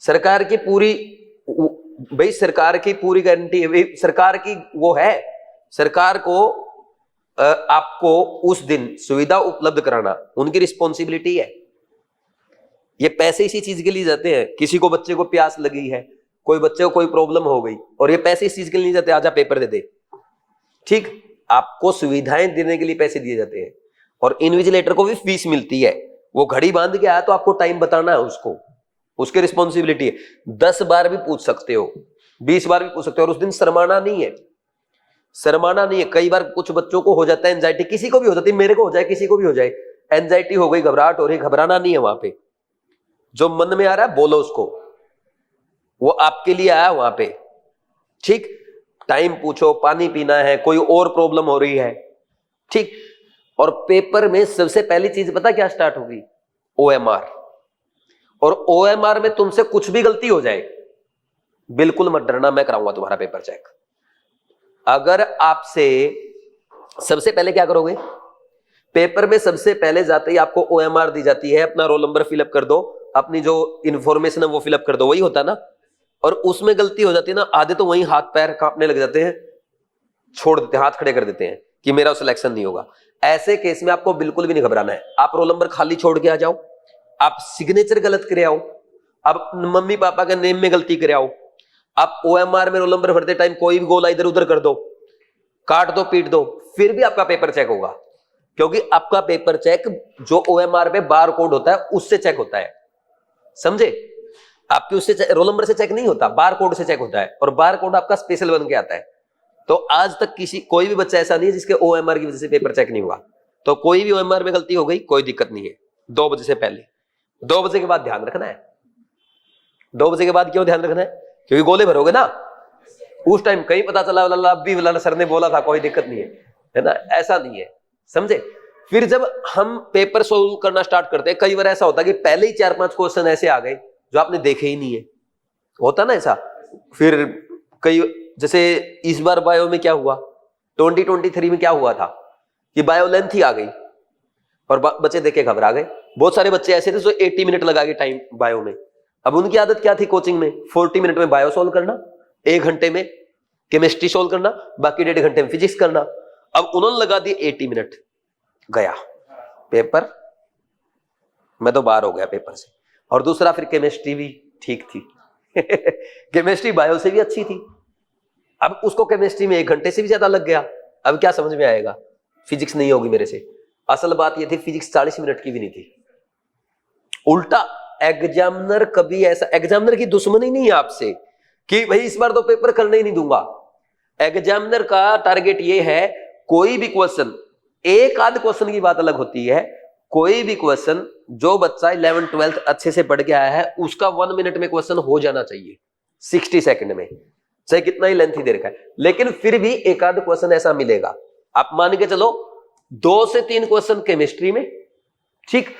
Speaker 1: सरकार की पूरी, भाई सरकार की पूरी गारंटी है, सरकार की वो है, सरकार को आपको उस दिन सुविधा उपलब्ध कराना उनकी रिस्पॉन्सिबिलिटी है। ये पैसे इसी चीज के लिए जाते हैं। किसी को बच्चे को प्यास लगी है, कोई बच्चे को कोई प्रॉब्लम हो गई, और ये पैसे इस चीज के लिए नहीं जाते आजा पेपर दे दे, ठीक, आपको सुविधाएं देने के लिए पैसे दिए जाते हैं। और इन्विजिलेटर को भी फीस मिलती है। वो घड़ी बांध के आया तो आपको टाइम बताना है उसको, उसकी रिस्पॉन्सिबिलिटी है। 10 बार भी पूछ सकते हो, 20 बार भी पूछ सकते हो, और उस दिन शर्माना नहीं है, शर्माना नहीं है। कई बार कुछ बच्चों को हो जाता है एंजाइटी, किसी को भी हो जाती है, मेरे को हो जाए, किसी को भी हो जाए, एंजाइटी हो गई, घबराहट हो रही, घबराना नहीं है। वहां पे जो मन में आ रहा है बोलो उसको, वो आपके लिए आया वहां पे, ठीक। टाइम पूछो, पानी पीना है, कोई और प्रॉब्लम हो रही है, ठीक। और पेपर में सबसे पहली चीज पता क्या स्टार्ट होगी, OMR। और OMR में तुमसे कुछ भी गलती हो जाए, बिल्कुल मत डरना, मैं कराऊंगा तुम्हारा पेपर चेक। अगर आपसे सबसे पहले क्या करोगे, पेपर में सबसे पहले जाते ही आपको OMR दी जाती है, अपना रोल नंबर फिलअप कर दो, अपनी जो इंफॉर्मेशन है वो फिलअप कर दो, वही होता ना। और उसमें गलती हो जाती है ना, आधे तो वहीं हाथ पैर कांपने लग जाते हैं, छोड़ देते हैं, हाथ खड़े कर देते हैं कि मेरा सिलेक्शन नहीं होगा। ऐसे केस में आपको बिल्कुल भी नहीं घबराना है। आप रोल नंबर खाली छोड़ के आ जाओ, आप सिग्नेचर गलत करे आओ, आप मम्मी पापा के नेम में गलती करे आओ, आप OMR में रोल नंबर भरते टाइम कोई भी गोला इधर उधर कर दो, काट दो, पीट दो, फिर भी आपका पेपर चेक होगा। क्योंकि आपका पेपर चेक जो OMR पे बार कोड होता है उससे चेक होता है, समझे। आपकी उससे रोल नंबर से चेक नहीं होता, बार कोड से चेक होता है, और बार कोड आपका स्पेशल बन के आता है। तो आज तक कोई भी बच्चा ऐसा नहीं है जिसके OMR की वजह से पेपर चेक नहीं हुआ। तो कोई भी OMR में गलती हो गई, कोई दिक्कत नहीं है। 2 बजे से पहले, 2 बजे के बाद ध्यान रखना है। 2 बजे के बाद क्यों ध्यान रखना है, क्योंकि गोले भरोगे ना, उस टाइम कहीं पता चला वाला सर ने बोला था, कोई दिक्कत नहीं है ना, ऐसा नहीं है, समझे। फिर जब हम पेपर सोल्व करना स्टार्ट करते हैं, कई बार ऐसा होता है कि पहले ही 4-5 क्वेश्चन ऐसे आ गए जो आपने देखे ही नहीं है, होता ना ऐसा। फिर कई, जैसे इस बार बायो में क्या हुआ, 2023 में क्या हुआ था कि बायो लेंथ ही आ गई और बच्चे देख के घबरा गए। बहुत सारे बच्चे ऐसे थे जो 80 मिनट लगा के टाइम बायो में। अब उनकी आदत क्या थी कोचिंग में, 40 मिनट में बायो सोल्व करना, 1 घंटे में केमिस्ट्री सोल्व करना, बाकी 1.5 घंटे में फिजिक्स करना। अब उन्होंने लगा दिए 80 मिनट, गया पेपर, मैं तो बाहर हो गया पेपर से। और दूसरा, फिर केमिस्ट्री भी ठीक थी केमिस्ट्री बायो से भी अच्छी थी। अब उसको केमिस्ट्री में 1 घंटे से भी ज्यादा लग गया। अब क्या समझ में आएगा, फिजिक्स नहीं होगी मेरे से। असल बात यह थी, फिजिक्स 40 मिनट की भी नहीं थी। उल्टा एग्जामिनर कभी ऐसा, एग्जामिनर की दुश्मनी नहीं है आपसे कि भाई इस बार तो पेपर करने ही नहीं दूंगा। एग्जामिनर का टारगेट ये है, कोई भी क्वेश्चन, एक आध क्वेश्चन की बात अलग होती है, कोई भी क्वेश्चन जो बच्चा 11th 12th अच्छे से पढ़ के आया है, उसका 1 मिनट में क्वेश्चन हो जाना चाहिए, 60 सेकंड में, चाहे कितना ही लेंथ ही दे रखा है। लेकिन फिर भी एक आध क्वेश्चन ऐसा मिलेगा, आप मान के चलो 2 से 3 क्वेश्चन केमिस्ट्री में, ठीक,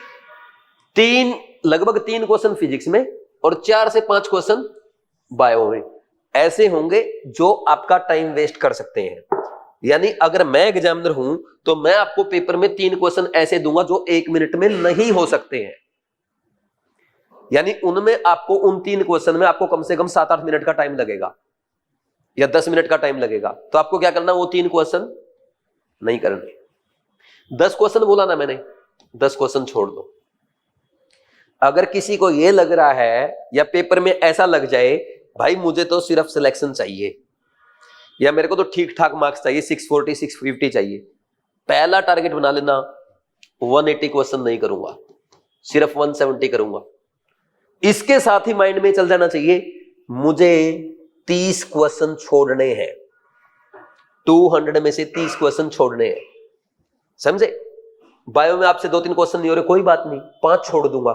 Speaker 1: लगभग 3 क्वेश्चन फिजिक्स में, और 4 से 5 क्वेश्चन बायो में। ऐसे होंगे जो आपका टाइम वेस्ट कर सकते हैं। यानी अगर मैं एग्जामिनर हूं तो मैं आपको पेपर में 3 क्वेश्चन ऐसे दूंगा जो 1 मिनट में नहीं हो सकते हैं। यानी उनमें आपको, उन 3 क्वेश्चन में आपको कम से कम 7-8 मिनट का टाइम लगेगा या 10 मिनट का टाइम लगेगा। तो आपको क्या करना, वो 3 क्वेश्चन नहीं करने। 10 क्वेश्चन बोला ना मैंने, 10 क्वेश्चन छोड़ दो। अगर किसी को यह लग रहा है या पेपर में ऐसा लग जाए, भाई मुझे तो सिर्फ सिलेक्शन चाहिए या मेरे को तो ठीक ठाक मार्क्स चाहिए, 640 650 चाहिए, पहला टारगेट बना लेना 180 क्वेश्चन नहीं करूंगा, सिर्फ 170 करूंगा। इसके साथ ही माइंड में चल जाना चाहिए, मुझे 30 क्वेश्चन छोड़ने हैं, 200 में से 30 क्वेश्चन छोड़ने हैं, समझे। बायो में आपसे 2-3 क्वेश्चन नहीं हो रहे, कोई बात नहीं, 5 छोड़ दूंगा,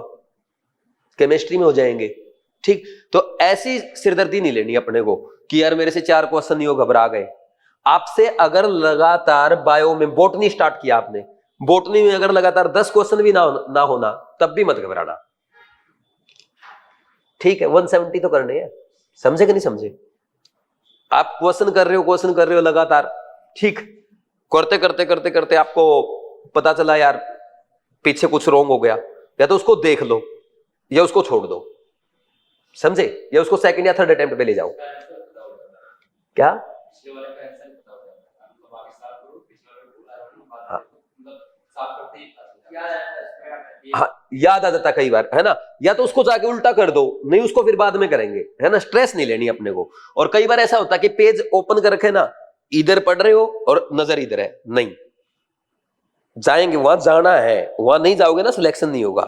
Speaker 1: केमिस्ट्री में हो जाएंगे, ठीक। तो ऐसी सिरदर्दी नहीं लेनी अपने को कि यार मेरे से 4 क्वेश्चन नहीं हो, घबरा गए। आपसे अगर लगातार बायो में, बोटनी स्टार्ट किया आपने, बोटनी में अगर लगातार 10 क्वेश्चन भी ना होना, तब भी मत घबराना। ठीक है 170 तो करने हैं, समझे कि नहीं समझे? आप क्वेश्चन कर रहे हो लगातार, ठीक, करते करते करते करते आपको पता चला यार पीछे कुछ रॉन्ग हो गया, या तो उसको देख लो या उसको छोड़ दो, समझे, या उसको सेकंड या थर्ड अटेम्प्ट पे ले जाओ। क्या? हाँ, याद आ जाता कई बार, है ना, या तो उसको जाके उल्टा कर दो, नहीं उसको फिर बाद में करेंगे, है ना, स्ट्रेस नहीं लेनी अपने को। और कई बार ऐसा होता है कि पेज ओपन कर रखे ना, इधर पढ़ रहे हो और नजर इधर है, नहीं जाएंगे, वहां जाना है, वहां नहीं जाओगे ना सिलेक्शन नहीं होगा।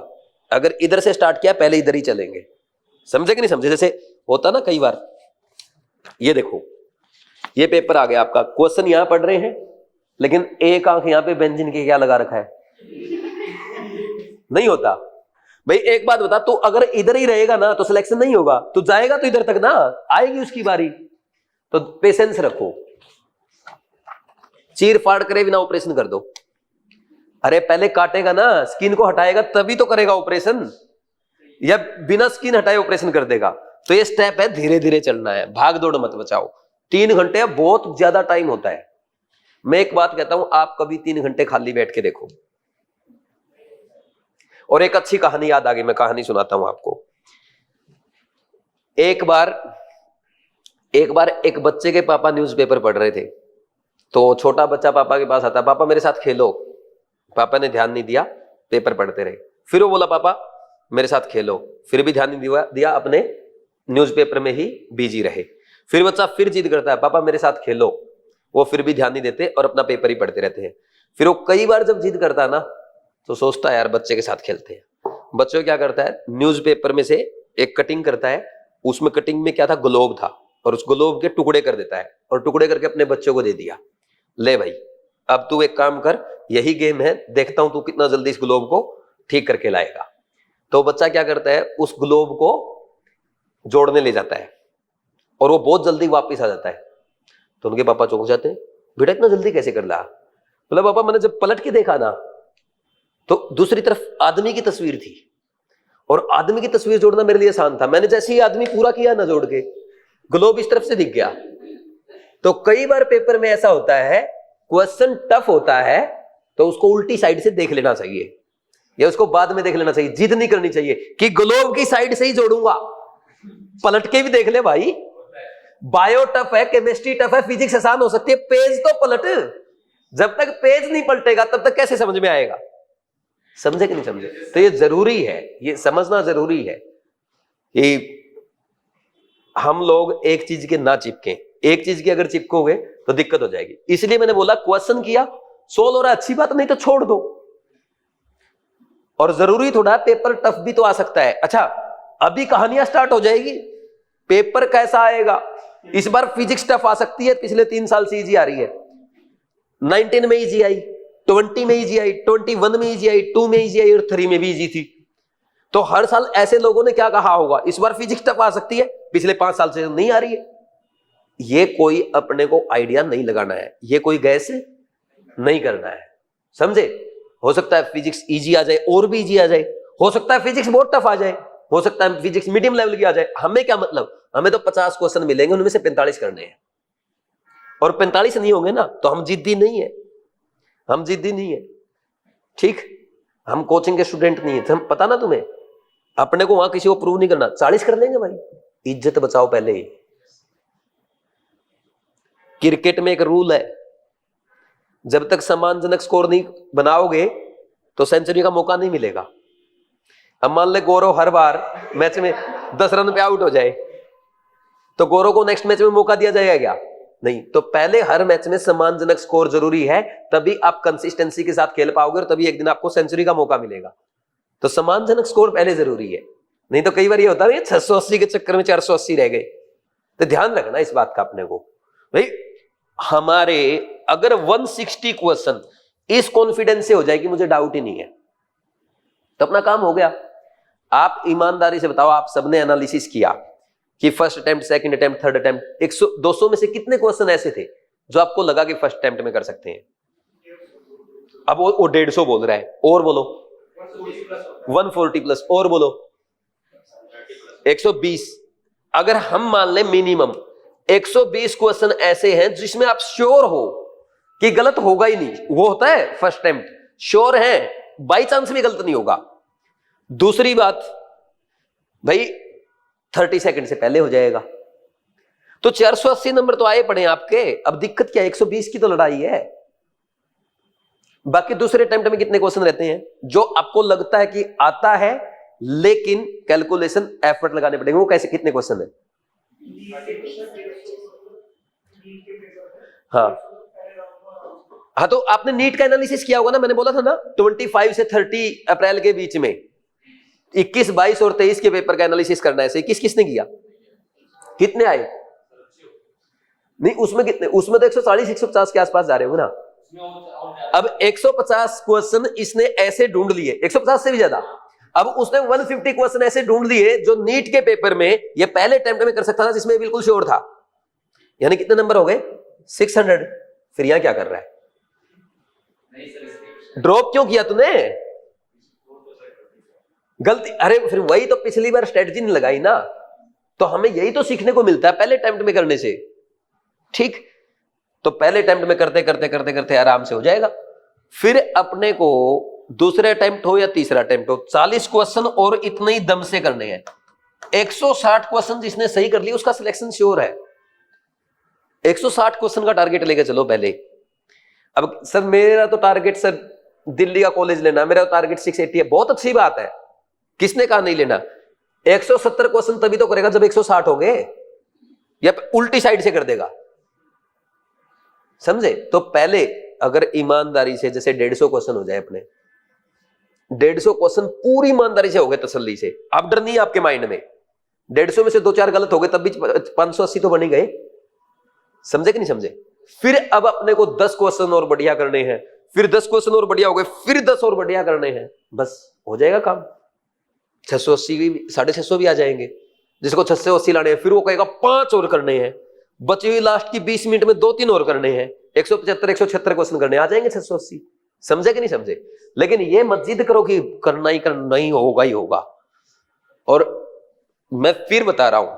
Speaker 1: अगर इधर से स्टार्ट किया पहले इधर ही चलेंगे, समझे कि नहीं समझे? जैसे होता ना कई बार, ये देखो ये पेपर आ गया आपका, क्वेश्चन यहां पढ़ रहे हैं लेकिन एक आंख यहां पे व्यंजन के क्या लगा रखा है, नहीं होता भाई। एक बात बता, तू अगर इधर ही रहेगा ना तो सिलेक्शन नहीं होगा, तू जाएगा तो इधर तक ना, आएगी उसकी बारी। तो पेशेंस रखो, चीर फाड़ करे बिना ऑपरेशन कर दो। अरे पहले काटेगा ना, स्किन को हटाएगा तभी तो करेगा ऑपरेशन, या बिना स्किन हटाए ऑपरेशन कर देगा। तो ये स्टेप है, धीरे धीरे चलना है, भाग दौड़ मत बचाओ। 3 घंटे बहुत ज्यादा टाइम होता है। मैं एक बात कहता हूं, आप कभी 3 घंटे खाली बैठ के देखो। और एक अच्छी कहानी याद आ गई, मैं कहानी सुनाता हूं आपको। एक बार एक बच्चे के पापा न्यूज़पेपर पढ़ रहे थे, तो छोटा बच्चा पापा के पास आता, पापा मेरे साथ खेलो। पापा ने ध्यान नहीं दिया, पेपर पढ़ते रहे। फिर वो बोला पापा मेरे साथ खेलो, फिर भी ध्यान नहीं दिया, अपने न्यूज़पेपर में ही बिजी रहे। फिर बच्चा फिर जिद करता है पापा मेरे साथ खेलो, वो फिर भी ध्यान नहीं देते और अपना पेपर ही पढ़ते रहते हैं। फिर वो कई बार जब जिद करता है ना, तो सोचता है यार बच्चे के साथ खेलते हैं। बच्चों क्या करता है, न्यूज़पेपर में से एक कटिंग करता है, उसमें कटिंग में क्या था, ग्लोब था, और उस ग्लोब के टुकड़े कर देता है, और टुकड़े करके अपने बच्चों को दे दिया, ले भाई अब तू एक काम कर, यही गेम है, देखता हूं तू कितना जल्दी इस ग्लोब को ठीक करके लाएगा। तो बच्चा क्या करता है, उस ग्लोब को जोड़ने ले जाता है और वो बहुत जल्दी वापस आ जाता है। तो उनके पापा चौंक जाते हैं, बेटा इतना जल्दी कैसे कर ला? बोला पापा मैंने जब पलट के देखा ना, तो दूसरी तरफ आदमी की तस्वीर थी, और आदमी की तस्वीर जोड़ना मेरे लिए आसान था। मैंने जैसे ही आदमी पूरा किया ना जोड़ के, ग्लोब इस तरफ से दिख गया। तो कई बार पेपर में ऐसा होता है, क्वेश्चन टफ होता है तो उसको उल्टी साइड से देख लेना चाहिए, या उसको बाद में देख लेना चाहिए। जिद नहीं करनी चाहिए कि ग्लोब की साइड से ही जोड़ूंगा, पलट के भी देख ले भाई। बायो टफ है, केमिस्ट्री टफ है, फिजिक्स आसान हो सकती है, पेज तो पलट। जब तक पेज नहीं पलटेगा तब तक कैसे समझ में आएगा? समझे कि नहीं समझे? तो ये जरूरी है, ये समझना जरूरी है कि हम लोग एक चीज के ना चिपके, एक चीज की अगर चिपकोगे तो दिक्कत हो जाएगी। इसलिए मैंने बोला क्वेश्चन किया, सोल्व हो रहा, अच्छी बात, नहीं तो छोड़ दो। और जरूरी थोड़ा पेपर टफ भी तो आ सकता है। अच्छा अभी कहानियां स्टार्ट हो जाएगी, पेपर कैसा आएगा? इस बार फिजिक्स टफ आ सकती है, पिछले 3 साल से इजी आ रही है। 19 में इजी आई, 20 में इजी आई, 21 में इजी आई, 2 में इजी आई और 3 में भी इजी थी। तो हर साल ऐसे लोगों ने क्या कहा होगा, इस बार फिजिक्स टफ आ सकती है, पिछले 5 साल से नहीं आ रही है। ये कोई अपने को आइडिया नहीं लगाना है, ये कोई गैस नहीं करना है, समझे? हो सकता है फिजिक्स इजी आ जाए और भी इजी आ जाए, हो सकता है फिजिक्स बहुत टफ आ जाए, हो सकता है फिजिक्स मीडियम लेवल की आ जाए। हमें क्या मतलब, हमें तो 50 क्वेश्चन मिलेंगे, उनमें से 45 करने हैं, और 45 नहीं होंगे ना तो हम जिद्दी नहीं है, हम जिद्दी नहीं है, ठीक? हम कोचिंग के स्टूडेंट नहीं है, हम पता ना तुम्हें, अपने को वहां किसी को प्रूव नहीं करना। 40 कर लेंगे भाई, इज्जत बचाओ पहले ही। क्रिकेट में एक रूल है, जब तक सम्मानजनक स्कोर नहीं बनाओगे तो सेंचुरी का मौका नहीं मिलेगा। अब मान ले गौरव हर बार मैच में 10 रन पे आउट हो जाए, तो गौरव को नेक्स्ट मैच में मौका दिया जाएगा क्या? नहीं। तो पहले हर मैच में सम्मानजनक स्कोर जरूरी है, तभी आप कंसिस्टेंसी के साथ खेल पाओगे और तभी एक दिन आपको सेंचुरी का मौका मिलेगा। तो सम्मानजनक स्कोर पहले जरूरी है, नहीं तो कई बार ये होता है 680 के चक्कर में 480 रह गए। तो ध्यान रखना इस बात का अपने को भाई। हमारे अगर 160 क्वेश्चन इस कॉन्फिडेंस से हो जाए कि मुझे डाउट ही नहीं है, तो अपना काम हो गया। आप ईमानदारी से बताओ, आप सबने एनालिसिस किया कि first attempt, second attempt, third attempt, 100-200 में से कितने क्वेश्चन ऐसे थे जो आपको लगा कि फर्स्ट अटेम्प्ट में कर सकते हैं? अब वो 150 बोल रहा है, और बोलो 140 प्लस, और बोलो 120। अगर हम मान लें मिनिमम 120 क्वेश्चन ऐसे हैं जिसमें आप श्योर हो कि गलत होगा ही नहीं, वो होता है फर्स्ट अटेम्प्ट, श्योर है बाई चांस भी गलत नहीं होगा। दूसरी बात भाई 30 सेकंड से पहले हो जाएगा। तो 480 नंबर तो आए पड़े आपके, अब दिक्कत क्या है, 120 की तो लड़ाई है। बाकी दूसरे अटेम्प्ट में कितने क्वेश्चन रहते हैं जो आपको लगता है कि आता है, लेकिन कैलकुलेशन एफर्ट लगाने पड़ेंगे, वो कैसे, कितने क्वेश्चन है? हाँ हाँ, तो आपने नीट का एनालिसिस किया होगा ना, मैंने बोला था ना 25 से 30 अप्रैल के बीच में 21, 22 और 23 के पेपर का एनालिसिस करना है। ऐसे किसने किया? कितने आए? नहीं उसमें कितने, उसमें तो 140 150 के आसपास जा रहे हो ना। अब 150 क्वेश्चन इसने ऐसे ढूंढ लिए, 150 से भी ज्यादा। अब उसने 150 क्वेश्चन ऐसे ढूंढ लिए जो नीट के पेपर में ये पहले अटेम्प्ट में कर सकता था, जिसमें बिल्कुल श्योर था। यानी कितने नंबर हो गए? 600। फिर यहां क्या कर रहा है? ड्रॉप क्यों किया तूने? गलती, अरे फिर वही तो पिछली बार स्ट्रेटजी नहीं लगाई ना, तो हमें यही तो सीखने को मिलता है पहले अटेम्प्ट में करने से। ठीक, तो पहले अटेम्प्ट में करते करते करते करते आराम से हो जाएगा। फिर अपने को दूसरे अटेम्प्ट हो या तीसरा अटेम्प्ट हो, 40 क्वेश्चन और इतने ही दम से करने हैं। 160 क्वेश्चन जिसने सही कर लिया उसका सिलेक्शन श्योर है। 160 क्वेश्चन का टारगेट लेके चलो पहले। अब सर मेरा तो टारगेट सर दिल्ली का कॉलेज लेना, मेरा टारगेट 680 है, बहुत अच्छी बात है, किसने कहा नहीं लेना? 170 क्वेश्चन तभी तो करेगा जब 160 हो गए, या उल्टी साइड से कर देगा, समझे? तो पहले अगर ईमानदारी से जैसे 150 क्वेश्चन हो जाए, अपने 150 क्वेश्चन पूरी ईमानदारी से हो गए, तसल्ली से, अब डर नहीं है आपके माइंड में। 150 में से 2-4 गलत हो गए तब भी 580 तो बन ही गए, समझे कि नहीं समझे? फिर अब अपने को 10 क्वेश्चन और बढ़िया करने हैं, फिर 10 क्वेश्चन और बढ़िया हो गए, फिर 10 और बढ़िया करने हैं, बस हो जाएगा काम। 680 भी, 650 भी आ जाएंगे। जिसको 680 लाने हैं फिर वो कहेगा 5 और करने हैं, बची हुई लास्ट की 20 मिनट में 2-3 और करने हैं, 175 176 क्वेश्चन करने आ जाएंगे 680। समझे कि नहीं समझे? लेकिन ये मत जिद करो कि करना ही होगा ही होगा। और मैं फिर बता रहा हूं,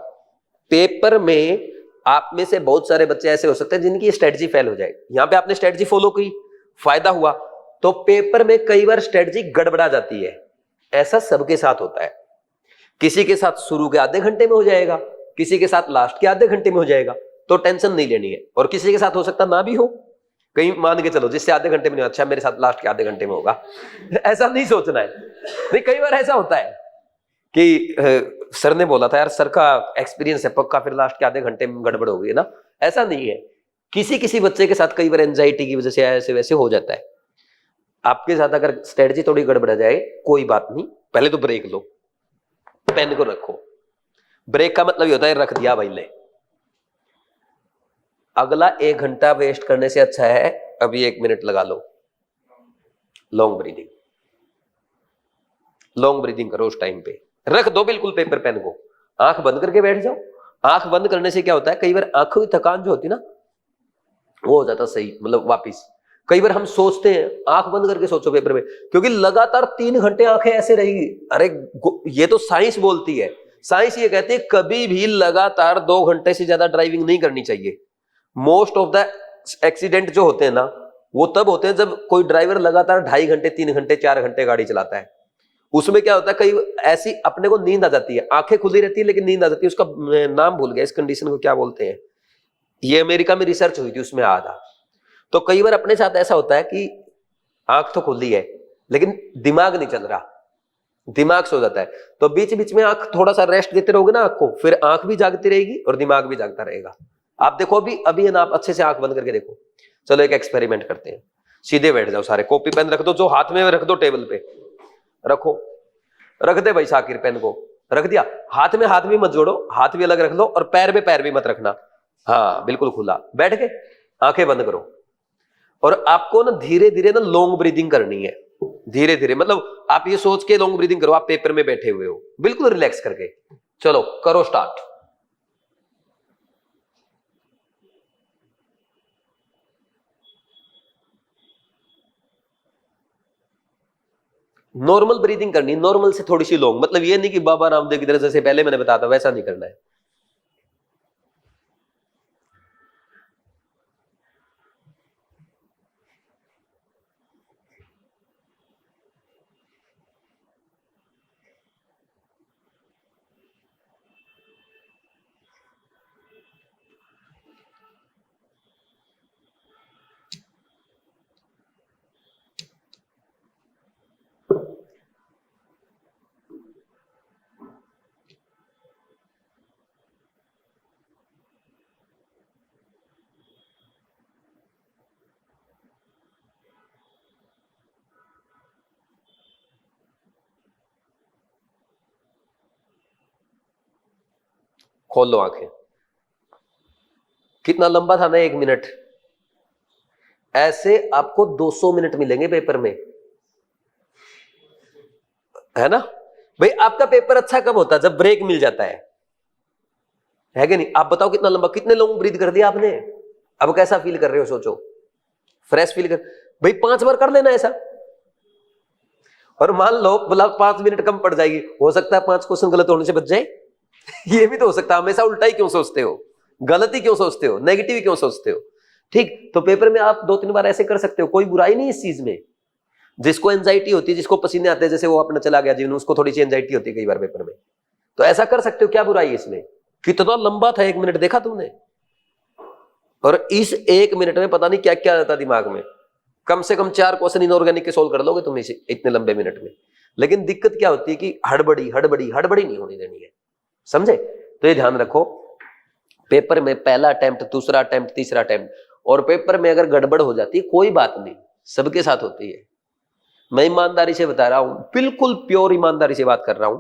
Speaker 1: पेपर में आप में से बहुत सारे बच्चे ऐसे हो सकते हैं जिनकी स्ट्रेटजी फेल हो जाए। यहां पे आपने स्ट्रेटजी फॉलो की, फायदा हुआ, तो पेपर में कई बार स्ट्रेटजी गड़बड़ा जाती है। ऐसा सबके साथ होता है, किसी के साथ शुरू के आधे घंटे में हो जाएगा, किसी के साथ लास्ट के आधे घंटे में हो जाएगा, तो टेंशन नहीं लेनी है। और किसी के साथ हो सकता ना भी हो, कहीं मान के चलो जिससे आधे घंटे में नहीं, अच्छा मेरे साथ लास्ट के आधे घंटे में होगा ऐसा नहीं सोचना है। नहीं, कई बार ऐसा होता है कि सर ने बोला था यार, सर का एक्सपीरियंस है पक्का, फिर लास्ट के आधे घंटे में गड़बड़ हो गई ना, ऐसा नहीं है। किसी किसी बच्चे के साथ कई बार एंजाइटी की वजह से ऐसे वैसे हो जाता है। आपके साथ अगर स्ट्रेटजी थोड़ी गड़बड़ जाए, कोई बात नहीं, पहले तो ब्रेक लो, पेन को रखो। ब्रेक का मतलब ये होता है रख दिया भाई, ले, अगला 1 घंटा वेस्ट करने से अच्छा है अभी 1 मिनट लगा लो, लॉन्ग ब्रीदिंग, लॉन्ग ब्रीदिंग करो, उस टाइम पे रख दो बिल्कुल पेपर पेन को, आंख बंद करके बैठ जाओ। आंख बंद करने से क्या होता है, कई बार आंखों की थकान जो होती है ना, वो हो जाता सही, मतलब वापिस। कई बार हम सोचते हैं, आंख बंद करके सोचो पेपर में, क्योंकि लगातार 3 घंटे आंखें ऐसे रहेगी। अरे ये तो साइंस बोलती है, साइंस ये कहती है कभी भी लगातार 2 घंटे से ज्यादा ड्राइविंग नहीं करनी चाहिए। मोस्ट ऑफ द एक्सीडेंट जो होते हैं ना, वो तब होते हैं जब कोई ड्राइवर लगातार 2.5 घंटे 3 घंटे 4 घंटे गाड़ी चलाता है। उसमें क्या होता है, कई ऐसी अपने को नींद आ जाती है, आंखें खुली रहती है लेकिन नींद आ जाती है, उसका नाम भूल गया, इस कंडीशन को क्या बोलते हैं, ये अमेरिका में रिसर्च हुई थी, उसमें आया था। तो कई बार अपने साथ ऐसा होता है कि आंख तो खुली है लेकिन दिमाग नहीं चल रहा, दिमाग सो जाता है। तो बीच बीच में आंख थोड़ा सा रेस्ट देते रहोगे ना आंख को, फिर आंख भी जागती रहेगी और दिमाग भी जागता रहेगा। आप देखो अभी अभी ना, आप अच्छे से आंख बंद करके देखो। चलो एक एक्सपेरिमेंट करते हैं, सीधे बैठ जाओ सारे, कॉपी पेन रख दो, जो हाथ में रख दो, टेबल पे रखो, रख दे भाई शाकिर, पेन को रख दिया, हाथ में मत जोड़ो, हाथ भी अलग रख लो, और पैर भी मत रखना, हाँ बिल्कुल खुला, बैठ के आंखें बंद करो। और आपको ना धीरे धीरे ना लॉन्ग ब्रीदिंग करनी है, धीरे धीरे, मतलब आप ये सोच के लॉन्ग ब्रीदिंग करो, आप पेपर में बैठे हुए हो बिल्कुल रिलैक्स करके। चलो करो स्टार्ट। नॉर्मल ब्रीदिंग करनी, नॉर्मल से थोड़ी सी लॉन्ग, मतलब ये नहीं कि बाबा रामदेव की तरह जैसे पहले मैंने बताया था वैसा नहीं करना है। खोल लो आंखें। कितना लंबा था ना 1 मिनट। ऐसे आपको 200 मिनट मिलेंगे पेपर में, है ना भाई। आपका पेपर अच्छा कब होता है? जब ब्रेक मिल जाता है कि नहीं? आप बताओ कितना लंबा, कितने लॉन्ग ब्रीथ कर दिया आपने? अब कैसा फील कर रहे हो? सोचो, फ्रेश फील कर भाई। 5 बार कर लेना ऐसा, और मान लो बोला 5 मिनट कम पड़ जाएगी, हो सकता है 5 क्वेश्चन गलत होने से बच जाए। ये भी तो हो सकता है। हमेशा उल्टा ही क्यों सोचते हो? गलती क्यों सोचते हो? नेगेटिव क्यों सोचते हो? ठीक, तो पेपर में आप 2-3 बार ऐसे कर सकते हो, कोई बुराई नहीं इस चीज में। जिसको एंजाइटी होती है, जिसको पसीने आते हैं, जैसे वो अपना चला गया जीवन, उसको थोड़ी सी एंजाइटी होती है कई बार पेपर में, तो ऐसा कर सकते हो, क्या बुराई है इसमें? कितना लंबा था 1 मिनट, देखा तुमने? और इस 1 मिनट में पता नहीं क्या क्या आता दिमाग में। कम से कम 4 क्वेश्चन इनऑर्गेनिक के सोल्व कर लोगे तुम इतने लंबे मिनट में। लेकिन दिक्कत क्या होती है कि हड़बड़ी हड़बड़ी हड़बड़ी नहीं होनी देनी है, समझे? तो ये ध्यान रखो, पेपर में पहला अटेम्प्ट, दूसरा अटेम्प्ट, तीसरा अटेम्प्ट, और पेपर में अगर गड़बड़ हो जाती है कोई बात नहीं, सबके साथ होती है। मैं ईमानदारी से बता रहा हूं, बिल्कुल प्योर ईमानदारी से बात कर रहा हूं।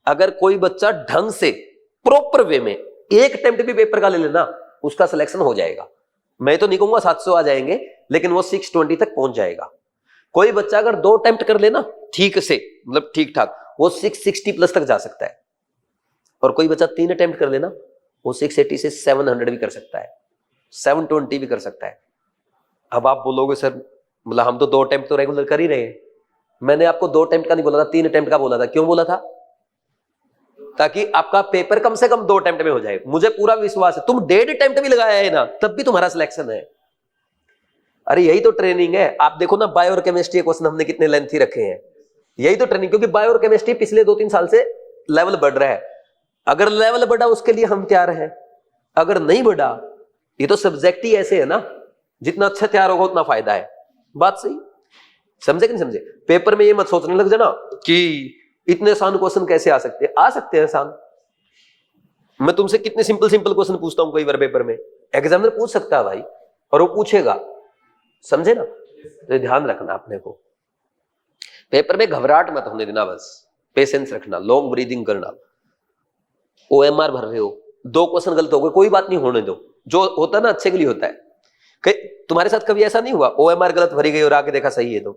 Speaker 1: अगर कोई बच्चा ढंग से प्रॉपर वे में एक अटेम्प्ट भी पेपर का ले लेना, उसका सिलेक्शन हो जाएगा। मैं तो नहीं कहूंगा 700 आ जाएंगे, लेकिन वो 620 तक पहुंच जाएगा। कोई बच्चा अगर 2 अटेम्प्ट कर लेना ठीक से, मतलब ठीक ठाक, वो 660 प्लस तक जा सकता है। और कोई बच्चा 3 अटेम्प्ट कर लेना, वो 680 से 700 भी कर सकता है, 720 भी कर सकता है। अब आप बोलोगे सर, मतलब हम तो 2 अटेम्प्ट तो रेगुलर कर ही रहे हैं। मैंने आपको 2 अटेम्प्ट का नहीं बोला था, 3 अटेम्प्ट का बोला था। क्यों बोला था? ताकि आपका पेपर कम से कम 2 अटेम्प्ट में हो जाए। मुझे पूरा विश्वास है, तुम 1.5 अटेम्प्ट भी लगाया है ना, तब भी तुम्हारा सिलेक्शन है। अरे यही तो ट्रेनिंग है। आप देखो ना, बायो और केमिस्ट्री क्वेश्चन हमने कितने लेंथी रखे हैं, यही तो ट्रेनिंग। क्योंकि बायो और केमिस्ट्री पिछले 2-3 साल से लेवल बढ़ रहा है। अगर लेवल बढ़ा उसके लिए हम तैयार हैं, अगर नहीं बढ़ा, ये तो सब्जेक्ट ही ऐसे है ना, जितना अच्छा तैयार होगा उतना फायदा है। बात सही, समझे कि नहीं समझे? पेपर में ये मत सोचने लग जाना कि इतने आसान क्वेश्चन कैसे आ सकते हैं। आ सकते हैं आसान। मैं तुमसे कितने सिंपल सिंपल क्वेश्चन पूछता हूं कई बार पेपर में, एग्जामिनर पूछ सकता है भाई, और वो पूछेगा, समझे ना? तो ध्यान रखना अपने को, पेपर में घबराहट मत होने देना, बस पेशेंस रखना, लॉन्ग ब्रीदिंग करना। ओएमआर भर रहे हो, 2 क्वेश्चन गलत हो गए, कोई बात नहीं, होने दो। जो होता है ना अच्छे के लिए होता है। तुम्हारे साथ कभी ऐसा नहीं हुआ ओएमआर गलत भरी गई और आके देखा सही है? तो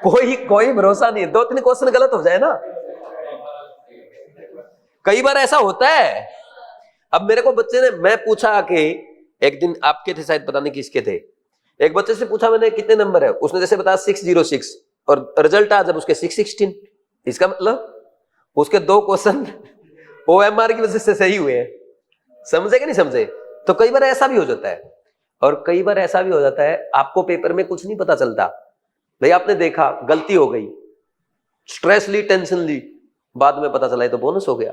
Speaker 1: कोई भरोसा नहीं है, 2-3 क्वेश्चन गलत हो जाए ना, कई बार ऐसा होता है। अब मेरे को बच्चे ने, मैं पूछा आके एक दिन, आपके थे शायद, पता नहीं किसके थे, एक बच्चे से पूछा मैंने कितने नंबर है, उसने जैसे बताया 606, और रिजल्ट आ जब उसके 616। इसका मतलब उसके 2 क्वेश्चन ओएमआर की वजह से सही हुए हैं। समझे कि नहीं समझे? तो कई बार ऐसा भी हो जाता है, और कई बार ऐसा भी हो जाता है आपको पेपर में कुछ नहीं पता चलता। भाई आपने देखा गलती हो गई, स्ट्रेस ली, टेंशन ली, बाद में पता चला तो बोनस हो गया।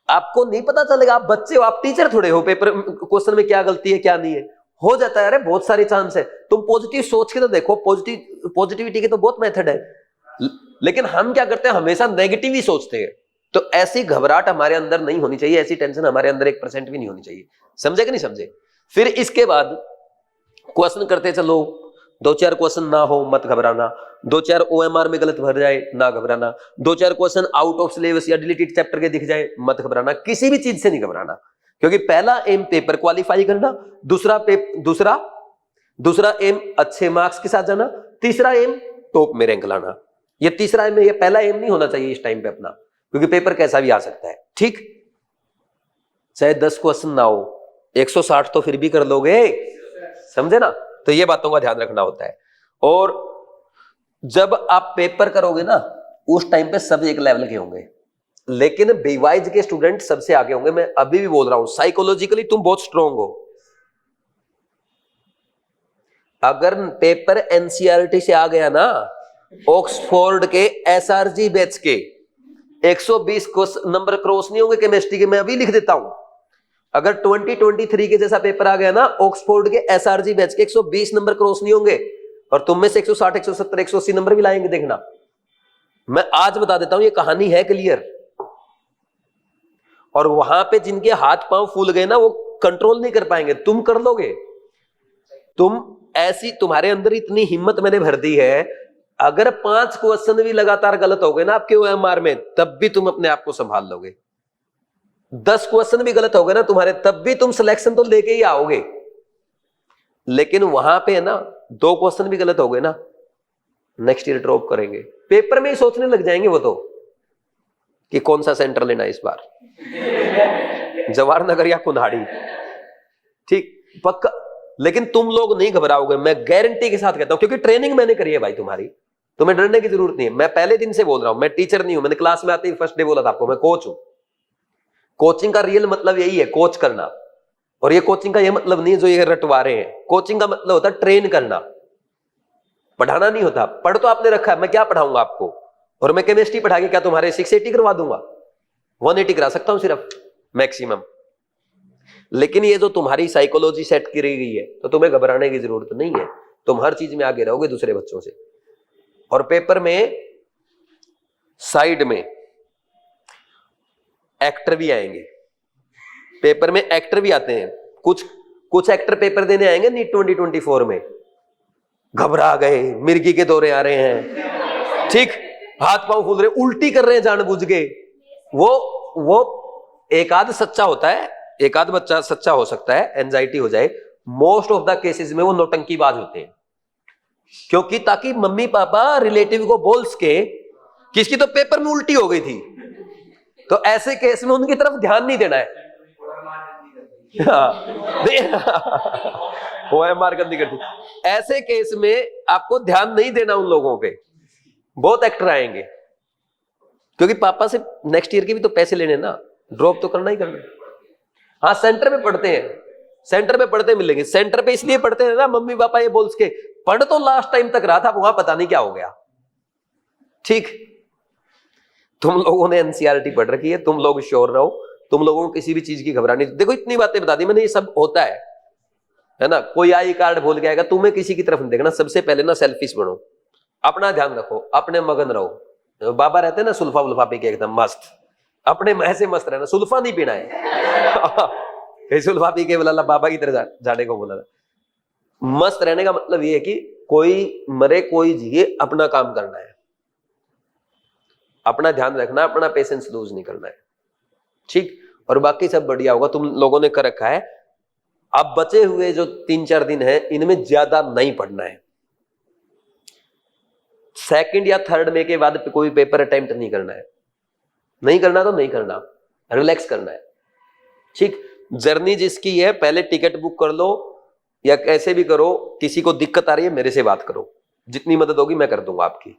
Speaker 1: आपको नहीं पता चलेगा, आप बच्चे हो, आप टीचर थोड़े हो। पेपर क्वेश्चन में क्या गलती है क्या नहीं है, हो जाता है। अरे बहुत सारे चांस है। तुम पॉजिटिव सोच के तो देखो, पॉजिटिविटी के तो बहुत मेथड है, लेकिन हम क्या करते हैं, हमेशा नेगेटिव ही सोचते हैं। तो ऐसी घबराहट हमारे अंदर नहीं होनी चाहिए, ऐसी टेंशन हमारे अंदर 1% भी नहीं होनी चाहिए। समझे कि नहीं समझे? फिर इसके बाद क्वेश्चन करते चलो, 2-4 क्वेश्चन ना हो मत घबराना, 2-4 ओएमआर में गलत भर जाए ना घबराना, 2-4 क्वेश्चन आउट ऑफ सिलेबस या डिलीटेड चैप्टर के दिख जाए मत घबराना, किसी भी चीज से नहीं घबराना। क्योंकि पहला एम पेपर क्वालिफाई करना, दूसरा एम अच्छे मार्क्स के साथ जाना, तीसरा एम टॉप में रैंक लाना। ये तीसरा एम, ये पहला एम नहीं होना चाहिए इस टाइम पे अपना, क्योंकि पेपर कैसा भी आ सकता है। ठीक, चाहे 10 क्वेश्चन ना हो, 160 तो फिर भी कर लोगे, समझे ना? तो ये बातों का ध्यान रखना होता है। और जब आप पेपर करोगे ना उस टाइम पे सब एक लेवल के होंगे, लेकिन बीवाइज के स्टूडेंट सबसे आगे होंगे। मैं अभी भी बोल रहा हूं, साइकोलॉजिकली तुम बहुत स्ट्रांग हो। अगर पेपर एनसीईआरटी से आ गया ना, ऑक्सफोर्ड के एसआरजी बैच के 120 नंबर क्रॉस नहीं होंगे केमिस्ट्री के, मैं अभी लिख देता हूं। अगर 2023 के जैसा पेपर आ गया ना, ऑक्सफोर्ड के एसआरजी बैच के 120 नंबर क्रॉस नहीं होंगे, और तुम में से 160, 170, 180 नंबर भी लाएंगे, देखना। मैं आज बता देता हूं, ये कहानी है क्लियर। और वहां पे जिनके हाथ पांव फूल गए ना, वो कंट्रोल नहीं कर पाएंगे, तुम कर लोगे। तुम ऐसी, तुम्हारे अंदर इतनी हिम्मत मैंने भर दी है, अगर 5 क्वेश्चन भी लगातार गलत हो गए ना आपके ओएमआर में, तब भी तुम अपने आप को संभाल लोगे। 10 क्वेश्चन भी गलत हो गए ना तुम्हारे, तब भी तुम सिलेक्शन तो लेके ही आओगे। लेकिन वहां पे है ना, 2 क्वेश्चन भी गलत हो गए ना, नेक्स्ट ईयर ड्रॉप करेंगे। पेपर में ही सोचने लग जाएंगे वो तो, कि कौन सा सेंटर लेना इस बार, जवाहर नगर या कुन्हाड़ी। ठीक, पक्का। लेकिन तुम लोग नहीं घबराओगे, मैं गारंटी के साथ कहता हूं, क्योंकि ट्रेनिंग मैंने करी है भाई तुम्हारी, तुम्हें डरने की जरूरत नहीं है। मैं पहले दिन से बोल रहा हूं, मैं टीचर नहीं हूं, मैंने क्लास में आते ही फर्स्ट डे बोला था आपको, मैं कोच हूं। कोचिंग का रियल मतलब यही है, कोच करना। और ये कोचिंग का ये मतलब नहीं है जो ये रटवा रहे हैं। कोचिंग का मतलब होता है ट्रेन करना, पढ़ाना नहीं होता। पढ़ तो आपने रखा है, मैं क्या पढ़ाऊंगा आपको? और मैं केमिस्ट्री पढ़ा के क्या तुम्हारे 680 करवा दूंगा? 180 करा सकता हूं सिर्फ, मैक्सिमम। लेकिन ये जो तुम्हारी साइकोलॉजी सेट की गई है, तो तुम्हें घबराने की जरूरत नहीं है। तुम हर चीज में आगे रहोगे दूसरे बच्चों से। और पेपर में साइड में एक्टर भी आएंगे, पेपर में एक्टर भी आते हैं। कुछ एक्टर पेपर देने आएंगे नीट 2024 में, घबरा गए, मिर्गी के दौरे आ रहे हैं, ठीक, हाथ पांव फूल रहे, उल्टी कर रहे हैं जानबूझ के। वो एक आध सच्चा होता है, एक आध बच्चा सच्चा हो सकता है, एंजाइटी हो जाए। मोस्ट ऑफ द केसेस में वो नौटंकीबाज होते हैं, क्योंकि ताकि मम्मी पापा रिलेटिव को बोल सके कि इसकी तो पेपर में उल्टी हो गई थी। तो ऐसे केस में उनकी तरफ ध्यान नहीं देना है। ओएमआर गंदी करती। ऐसे केस में आपको ध्यान नहीं देना उन लोगों पे। बहुत एक्टर आएंगे, क्योंकि पापा से नेक्स्ट ईयर के भी तो पैसे लेने ना, ड्रॉप तो करना ही करना। हाँ, सेंटर में पढ़ते हैं, सेंटर में पढ़ते मिलेंगे। सेंटर पे इसलिए पढ़ते हैं ना, मम्मी पापा ये बोल सके पढ़ तो लास्ट टाइम तक रहा था, वहां पता नहीं क्या हो गया। ठीक, तुम लोगों ने एनसीईआरटी पढ़ रखी है, तुम लोग श्योर रहो, तुम लोगों को किसी भी चीज की घबरानी। देखो इतनी बातें बता दी मैंने, ये सब होता है ना। कोई आई कार्ड भूल के आएगा, तुम्हें किसी की तरफ नहीं देखना। सबसे पहले ना सेल्फिश बनो, अपना ध्यान रखो, अपने मगन रहो। बाबा रहते हैं ना सुल्फा वुल्फा पी के एकदम मस्त, अपने मह से मस्त रहना। सुल्फा नहीं पीना है सुल्फा पी के बोला बाबा की तरह जाने को बोला। मस्त रहने का मतलब ये है कि कोई मरे कोई जिए, अपना काम करना है, अपना ध्यान रखना, अपना पेशेंस लूज नहीं करना है। ठीक, और बाकी सब बढ़िया होगा, तुम लोगों ने कर रखा है। अब बचे हुए जो 3-4 दिन है, इनमें ज्यादा नहीं पढ़ना है। 2 या 3 मई के बाद कोई पेपर अटेम्प्ट नहीं करना है। नहीं करना तो नहीं करना, रिलैक्स करना है। ठीक, जर्नी जिसकी है पहले टिकट बुक कर लो, या कैसे भी करो। किसी को दिक्कत आ रही है मेरे से बात करो, जितनी मदद होगी मैं कर दूंगा आपकी।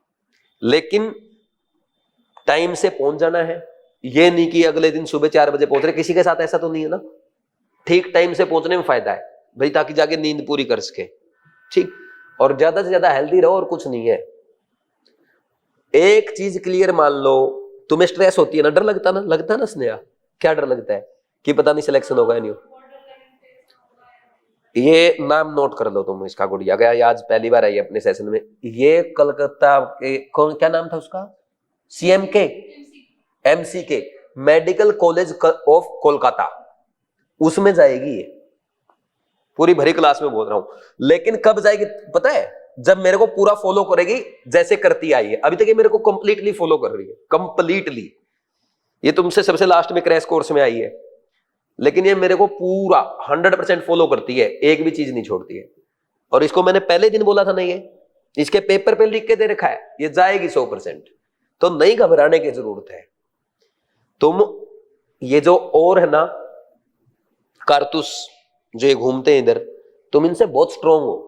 Speaker 1: लेकिन टाइम से पहुंच जाना है। ये नहीं कि अगले दिन सुबह 4 बजे पहुंच रहे, किसी के साथ ऐसा तो नहीं है ना। ठीक टाइम से पहुंचने में फायदा है भाई, ताकि जाके नींद पूरी कर सके। ठीक, और ज्यादा से ज्यादा हेल्दी रहो, और कुछ नहीं है। एक चीज क्लियर मान लो, तुम्हें स्ट्रेस होती है ना, डर लगता है ना स्नेहा? क्या डर लगता है कि पता नहीं सिलेक्शन होगा या नहीं। ये नाम नोट कर लो तुम इसका, गुड़िया गया आज पहली बार आई अपने सेशन में। ये कलकत्ता के कौन, क्या नाम था उसका, CMK MCK medical college of Kolkata, उसमें जाएगी ये। पूरी भरी क्लास में बोल रहा हूं। लेकिन कब जाएगी पता है? जब मेरे को पूरा फॉलो करेगी, जैसे करती आई है अभी तक। ये मेरे को कंप्लीटली फॉलो कर रही है, कंप्लीटली। ये तुमसे सबसे लास्ट में क्रैश कोर्स में आई है, लेकिन ये मेरे को पूरा 100% फॉलो करती है, एक भी चीज नहीं छोड़ती है। और इसको मैंने पहले दिन बोला था ना, ये इसके पेपर पे लिख के दे रखा है, ये जाएगी 100%। तो नहीं घबराने की जरूरत है। तुम ये जो और है ना कारतूस जो ये घूमते हैं इधर, तुम इनसे बहुत स्ट्रांग हो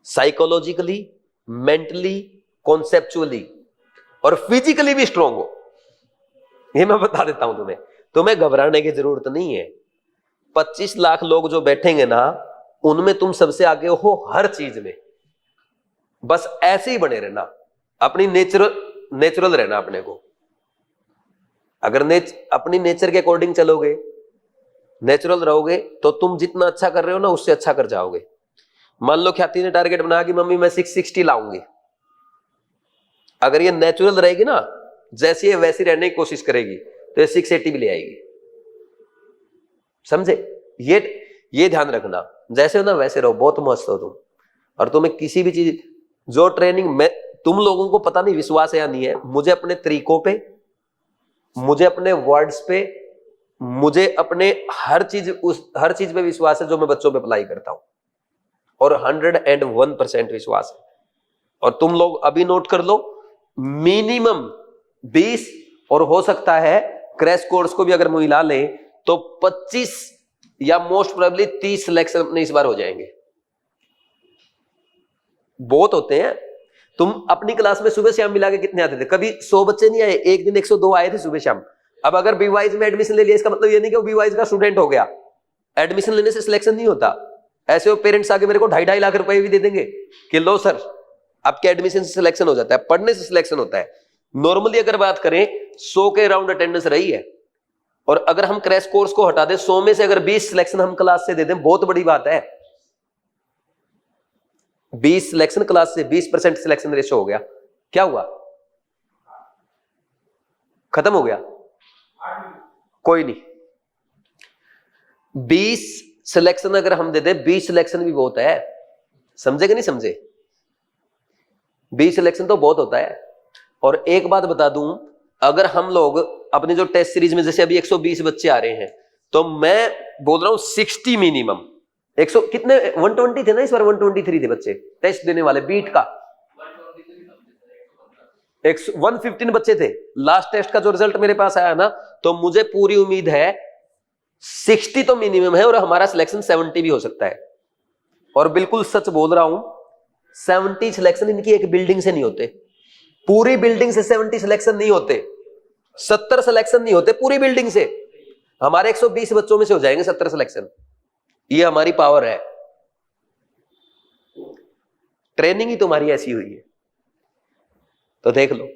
Speaker 1: साइकोलॉजिकली, मेंटली, कॉन्सेप्चुअली और फिजिकली भी स्ट्रांग हो। ये मैं बता देता हूं तुम्हें घबराने की जरूरत नहीं है। 25 लाख लोग जो बैठेंगे ना, उनमें तुम सबसे आगे हो हर चीज में। बस ऐसे ही बने रहना, अपनी नेचुरल रहना अपने को। अगर अपनी नेचर के अकॉर्डिंग चलोगे, नेचुरल रहोगे, तो तुम जितना अच्छा कर रहे हो ना, उससे अच्छा कर जाओगे। मान लो ख्याति ने टारगेट बना कि मम्मी मैं 660 लाऊंगी। अगर ये नेचुरल रहेगी ना, जैसी ये वैसी रहने की कोशिश करेगी, तो ये 680 भी ले आएगी। समझे? ये ध्यान रखना, जैसे हो ना वैसे रहो, बहुत मस्त हो तुम। और तुम्हें किसी भी चीज, जो ट्रेनिंग में तुम लोगों को पता नहीं विश्वास है या नहीं है, मुझे अपने तरीकों पे, मुझे अपने वर्ड्स पे, मुझे अपने हर चीज पे विश्वास है जो मैं बच्चों पे अप्लाई करता हूं, और 101% विश्वास है। और तुम लोग अभी नोट कर लो, मिनिमम 20 और हो सकता है क्रैश कोर्स को भी अगर मिला ले तो 25 या मोस्ट प्रोबेबली 30 सिलेक्शन अपने इस बार हो जाएंगे। बहुत होते हैं। तुम अपनी क्लास में सुबह शाम मिला के कितने आते थे? कभी 100 बच्चे नहीं आए, एक दिन 102 आए थे सुबह शाम। अब अगर बीवाइज में एडमिशन ले लिया, इसका मतलब ये नहीं कि वो बीवाइज का स्टूडेंट हो गया। एडमिशन लेने से सिलेक्शन नहीं होता। ऐसे वो पेरेंट्स आके मेरे को 2.5 लाख रुपए भी दे देंगे कि लो सर आपके एडमिशन से सिलेक्शन हो जाता है। पढ़ने से सिलेक्शन होता है। नॉर्मली अगर बात करें 100 के अराउंड अटेंडेंस रही है, और अगर हम क्रैश कोर्स को हटा दें, 100 में से अगर 20 सिलेक्शन हम क्लास से दे दें, बहुत बड़ी बात है। 20 सिलेक्शन क्लास से, 20% सिलेक्शन रेशो हो गया। क्या हुआ? खत्म हो गया? कोई नहीं, 20 सिलेक्शन अगर हम दे दें, 20 सिलेक्शन भी बहुत है। समझे कि नहीं समझे? 20 सिलेक्शन तो बहुत होता है। और एक बात बता दूं, अगर हम लोग अपने जो टेस्ट सीरीज में, जैसे अभी 120 बच्चे आ रहे हैं, तो मैं बोल रहा हूं 60 मिनिमम। 100 कितने, 120 थे ना इस बार? 123 थे बच्चे टेस्ट देने वाले बीट का। 115 बच्चे थे लास्ट टेस्ट का जो रिजल्ट मेरे पास आया ना, तो मुझे पूरी उम्मीद है 60 तो मिनिमम है, और हमारा सिलेक्शन 70 भी हो सकता है। और बिल्कुल सच बोल रहा हूं, 70 सिलेक्शन इनकी एक बिल्डिंग से नहीं होते। पूरी बिल्डिंग से 70 सिलेक्शन नहीं होते। 70 सिलेक्शन नहीं होते पूरी बिल्डिंग से। हमारे 120 बच्चों में से हो जाएंगे 70 सिलेक्शन। ये हमारी पावर है। ट्रेनिंग ही तुम्हारी ऐसी हुई है, तो देख लो।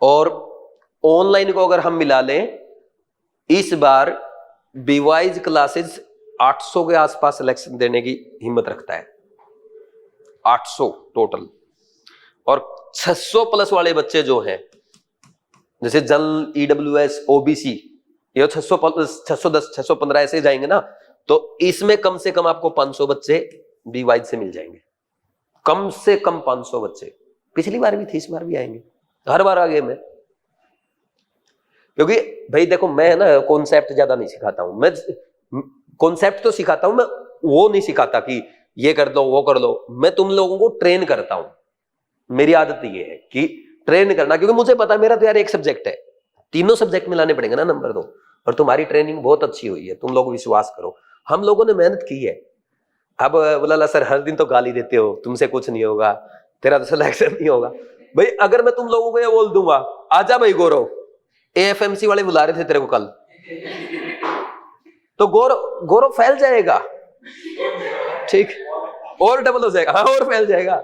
Speaker 1: और ऑनलाइन को अगर हम मिला लें, इस बार बीवाइज क्लासेस 800 के आसपास सिलेक्शन देने की हिम्मत रखता है। 800 टोटल। और 600 प्लस वाले बच्चे जो हैं, जैसे जनरल, ईडब्ल्यूएस, ओबीसी, ये 610, 615 ऐसे जाएंगे ना, तो इसमें कम से कम आपको 500 बच्चे बीवाइज से मिल जाएंगे। कम से कम 500 बच्चे। पिछली बार भी थी, इस बार भी आएंगे, हर बार आ गए मैं। क्योंकि भाई देखो, मैं ना कॉन्सेप्ट ज्यादा नहीं सिखाता हूं। मैं कॉन्सेप्ट तो सिखाता हूं, मैं वो नहीं सिखाता कि ये कर लो वो कर लो। मैं तुम लोगों को ट्रेन करता हूं। मेरी आदत ये है कि ट्रेन करना, क्योंकि मुझे पता है मेरा तो यार एक सब्जेक्ट है, तीनों सब्जेक्ट में लाने पड़ेंगे ना नंबर 2। और तुम्हारी ट्रेनिंग बहुत अच्छी हुई है, तुम लोग विश्वास करो। हम लोगों ने मेहनत की है। अब बोला सर हर दिन तो गाली देते हो, तुमसे कुछ नहीं होगा, तेरा तो सिलेक्शन नहीं होगा। भाई अगर मैं तुम लोगों को ये बोल दूंगा, आजा भाई गौरव, एएफएमसी वाले बुला रहे थे तेरे को कल, तो गौरव फैल जाएगा, ठीक, और डबल हो जाएगा। हाँ, और फैल जाएगा।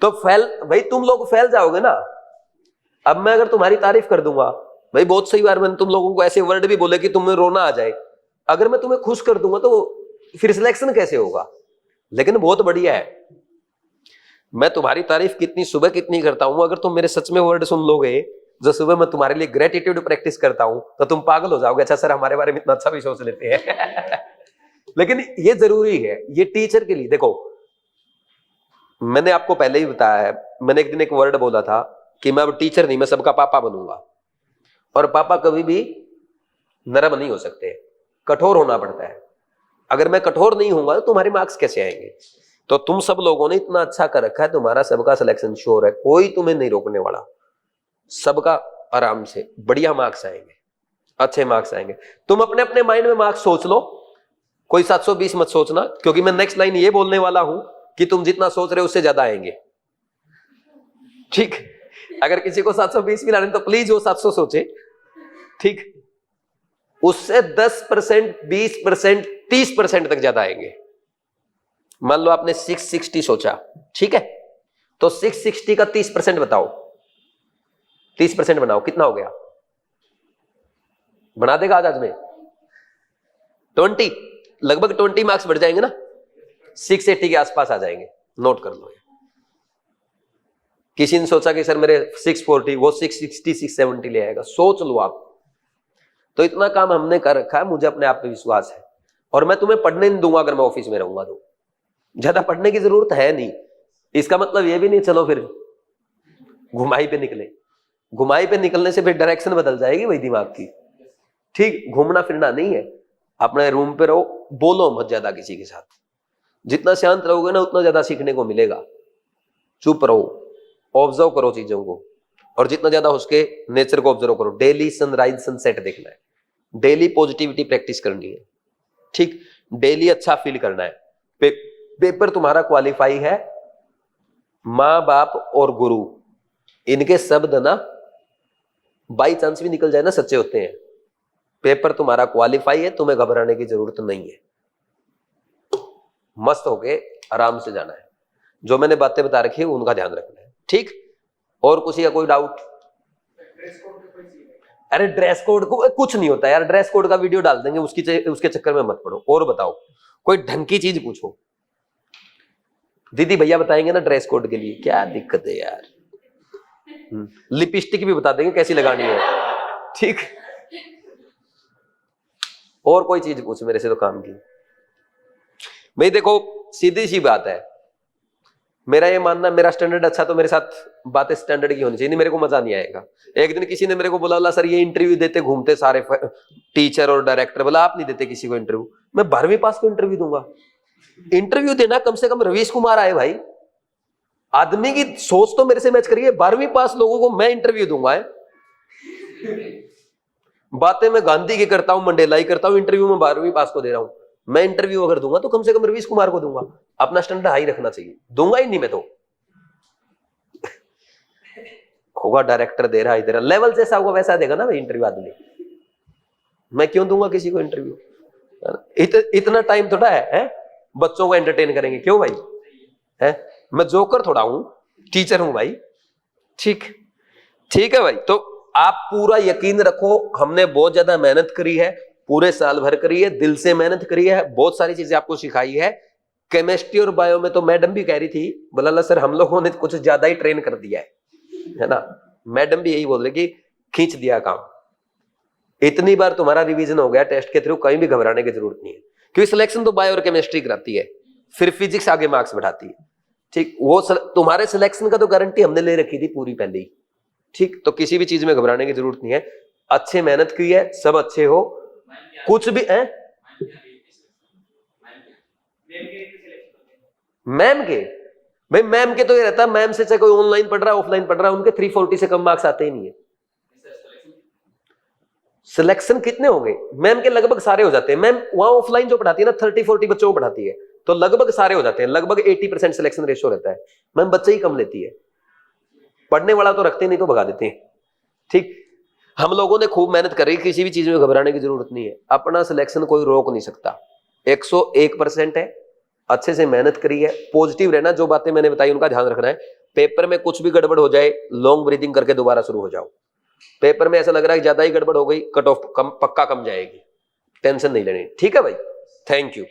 Speaker 1: तो भाई तुम लोग फैल जाओगे ना। अब मैं अगर तुम्हारी तारीफ कर दूंगा, भाई बहुत सही बार मैंने तुम लोगों को ऐसे वर्ड भी बोले कि तुम्हें रोना आ जाए, अगर मैं तुम्हें खुश कर दूंगा तो फिर सिलेक्शन कैसे होगा? लेकिन बहुत बढ़िया है। मैं तुम्हारी तारीफ कितनी सुबह कितनी करता हूं, अगर तुम मेरे सच में वर्ड सुन लोगे, जो सुबह मैं तुम्हारे लिए ग्रेटिट्यूड प्रैक्टिस करता हूं, तो तुम पागल हो जाओगे। अच्छा सर हमारे बारे में इतना अच्छा भी सोच लेते हैं। लेकिन ये जरूरी है, ये टीचर के लिए। देखो मैंने आपको पहले ही बताया है, मैंने एक दिन एक वर्ड बोला था कि मैं अब टीचर नहीं, मैं सबका पापा बनूंगा। और पापा कभी भी नरम नहीं हो सकते, कठोर होना पड़ता है। अगर मैं कठोर नहीं होऊंगा तो तुम्हारे मार्क्स कैसे आएंगे? तो तुम सब लोगों ने इतना अच्छा कर रखा है, तुम्हारा सबका सिलेक्शन श्योर है, कोई तुम्हें नहीं रोकने वाला। सबका आराम से बढ़िया मार्क्स आएंगे, अच्छे मार्क्स आएंगे। तुम अपने अपने माइंड में मार्क्स सोच लो, कोई 720 मत सोचना, क्योंकि मैं नेक्स्ट लाइन ये बोलने वाला हूं कि तुम जितना सोच रहे हो उससे ज्यादा आएंगे। ठीक, अगर किसी को 720 भी लाने तो प्लीज वो 700 सोचे। ठीक, उससे 10%, 20%, 30% तक ज्यादा आएंगे। मान लो आपने 660 सोचा, ठीक है, तो 660 का 30% बताओ, 30% बनाओ, कितना हो गया? बना देगा आज में 20, लगभग 20 मार्क्स बढ़ जाएंगे ना, 680 के आसपास आ जाएंगे। नोट कर लो। किसी ने सोचा कि सर मेरे 640, वो 660, 670 ले आएगा, सोच लो आप। तो इतना काम हमने कर रखा है, मुझे अपने आप पे विश्वास है। और मैं तुम्हें पढ़ने नहीं दूंगा अगर मैं ऑफिस में रहूंगा तो। ज्यादा पढ़ने की जरूरत है नहीं। इसका मतलब ये भी नहीं चलो फिर घुमाई पे निकले। घुमाई पे निकलने से फिर डायरेक्शन बदल जाएगी वही दिमाग की। ठीक, घूमना फिरना नहीं है। अपने रूम पे रहो, बोलो मत ज्यादा किसी के साथ। जितना शांत रहोगे ना उतना ज्यादा सीखने को मिलेगा। चुप रहो, ऑब्जर्व करो चीजों को, और जितना ज्यादा हो सके नेचर को ऑब्जर्व करो। डेली सनराइज सनसेट देखना है, डेली पॉजिटिविटी प्रैक्टिस करनी है। ठीक, डेली अच्छा फील करना है। पेपर तुम्हारा क्वालिफाई है, माँ बाप और गुरु इनके शब्द ना बाई चांस भी निकल जाए ना सच्चे होते हैं। पेपर तुम्हारा क्वालिफाई है, तुम्हें घबराने की जरूरत नहीं है। मस्त होके आराम से जाना है। जो मैंने बातें बता रखी है उनका ध्यान रखना है। ठीक, और किसी का कोई डाउट? अरे ड्रेस कोड को कुछ नहीं होता यार, ड्रेस कोड का वीडियो डाल देंगे, उसके चक्कर में मत पड़ो। और बताओ, कोई ढंग की चीज पूछो। दीदी भैया बताएंगे ना ड्रेस कोड के लिए, क्या दिक्कत है यार। लिपस्टिक भी बता देंगे कैसी लगानी है। ठीक, और कोई चीज पूछ मेरे से तो काम की। भाई देखो सीधी सी बात है, मेरा ये मानना, मेरा स्टैंडर्ड अच्छा तो मेरे साथ बातें स्टैंडर्ड की होनी चाहिए, नहीं मेरे को मजा नहीं आएगा। एक दिन किसी ने मेरे को बोला सर ये इंटरव्यू देते घूमते सारे टीचर और डायरेक्टर, बोला आप नहीं देते किसी को इंटरव्यू। मैं 12वीं पास को इंटरव्यू दूंगा? इंटरव्यू देना कम से कम रवीश कुमार आए भाई। आदमी की सोच तो मेरे से मैच करिए। 12वीं पास लोगों को मैं इंटरव्यू दूंगा है? बातें मैं गांधी की करता हूं, मंडेला ही करता हूं, इंटरव्यू में 12वीं पास को दे रहा हूं। मैं इंटरव्यू अगर दूंगा तो कम से कम रवीश कुमार को दूंगा। अपना स्टैंडर्ड हाई रखना चाहिए। दूंगा ही नहीं मैं तो। होगा डायरेक्टर दे रहा है, इधर लेवल जैसा होगा वैसा देगा ना भाई इंटरव्यू आदमी। मैं क्यों दूंगा किसी को इंटरव्यू? इतना टाइम थोड़ा है? बच्चों को एंटरटेन करेंगे क्यों भाई? है, मैं जोकर थोड़ा हूं, टीचर हूं भाई। ठीक, ठीक है भाई। तो आप पूरा यकीन रखो, हमने बहुत ज्यादा मेहनत करी है, पूरे साल भर करी है, दिल से मेहनत करी है, बहुत सारी चीजें आपको सिखाई है। केमिस्ट्री और बायो में तो मैडम भी कह रही थी, बोला सर हम लोगों ने कुछ ज्यादा ही ट्रेन कर दिया है ना। मैडम भी यही बोल रही कि खींच दिया काम। इतनी बार तुम्हारा रिवीजन हो गया टेस्ट के थ्रू, कहीं भी घबराने की जरूरत नहीं है, क्योंकि सिलेक्शन तो बायो और केमिस्ट्री कराती है, फिर फिजिक्स आगे मार्क्स बढ़ाती है। ठीक, वो तुम्हारे सिलेक्शन का तो गारंटी हमने ले रखी थी पूरी पहले ही। ठीक, तो किसी भी चीज में घबराने की जरूरत नहीं है। अच्छे मेहनत की है, सब अच्छे हो, कुछ भी है। मैम के भाई, मैम के तो ये रहता है, मैम से चाहे कोई ऑनलाइन पढ़ रहा है ऑफलाइन पढ़ रहा है, उनके 340 से कम मार्क्स आते ही नहीं है। सिलेक्शन कितने हो गए? मैम के लगभग सारे हो जाते हैं। मैम वहां ऑफलाइन जो पढ़ाती है ना 30-40 बच्चों को पढ़ाती है, तो लगभग सारे हो जाते हैं, लगभग 80% सिलेक्शन रेशियो रहता है। मैम बच्चे ही कम लेती है, पढ़ने वाला तो रखते नहीं तो भगा देते हैं। ठीक, हम लोगों ने खूब मेहनत करी, किसी भी चीज में घबराने की जरूरत नहीं है। अपना सिलेक्शन कोई रोक नहीं सकता, 101% है। अच्छे से मेहनत करी है, पॉजिटिव रहना, जो बातें मैंने बताई उनका ध्यान रखना है। पेपर में कुछ भी गड़बड़ हो जाए, लॉन्ग ब्रीदिंग करके दोबारा शुरू हो जाओ। पेपर में ऐसा लग रहा है ज्यादा ही गड़बड़ हो गई, कट ऑफ कम पक्का कम जाएगी, टेंशन नहीं लेनी। ठीक है भाई, थैंक यू।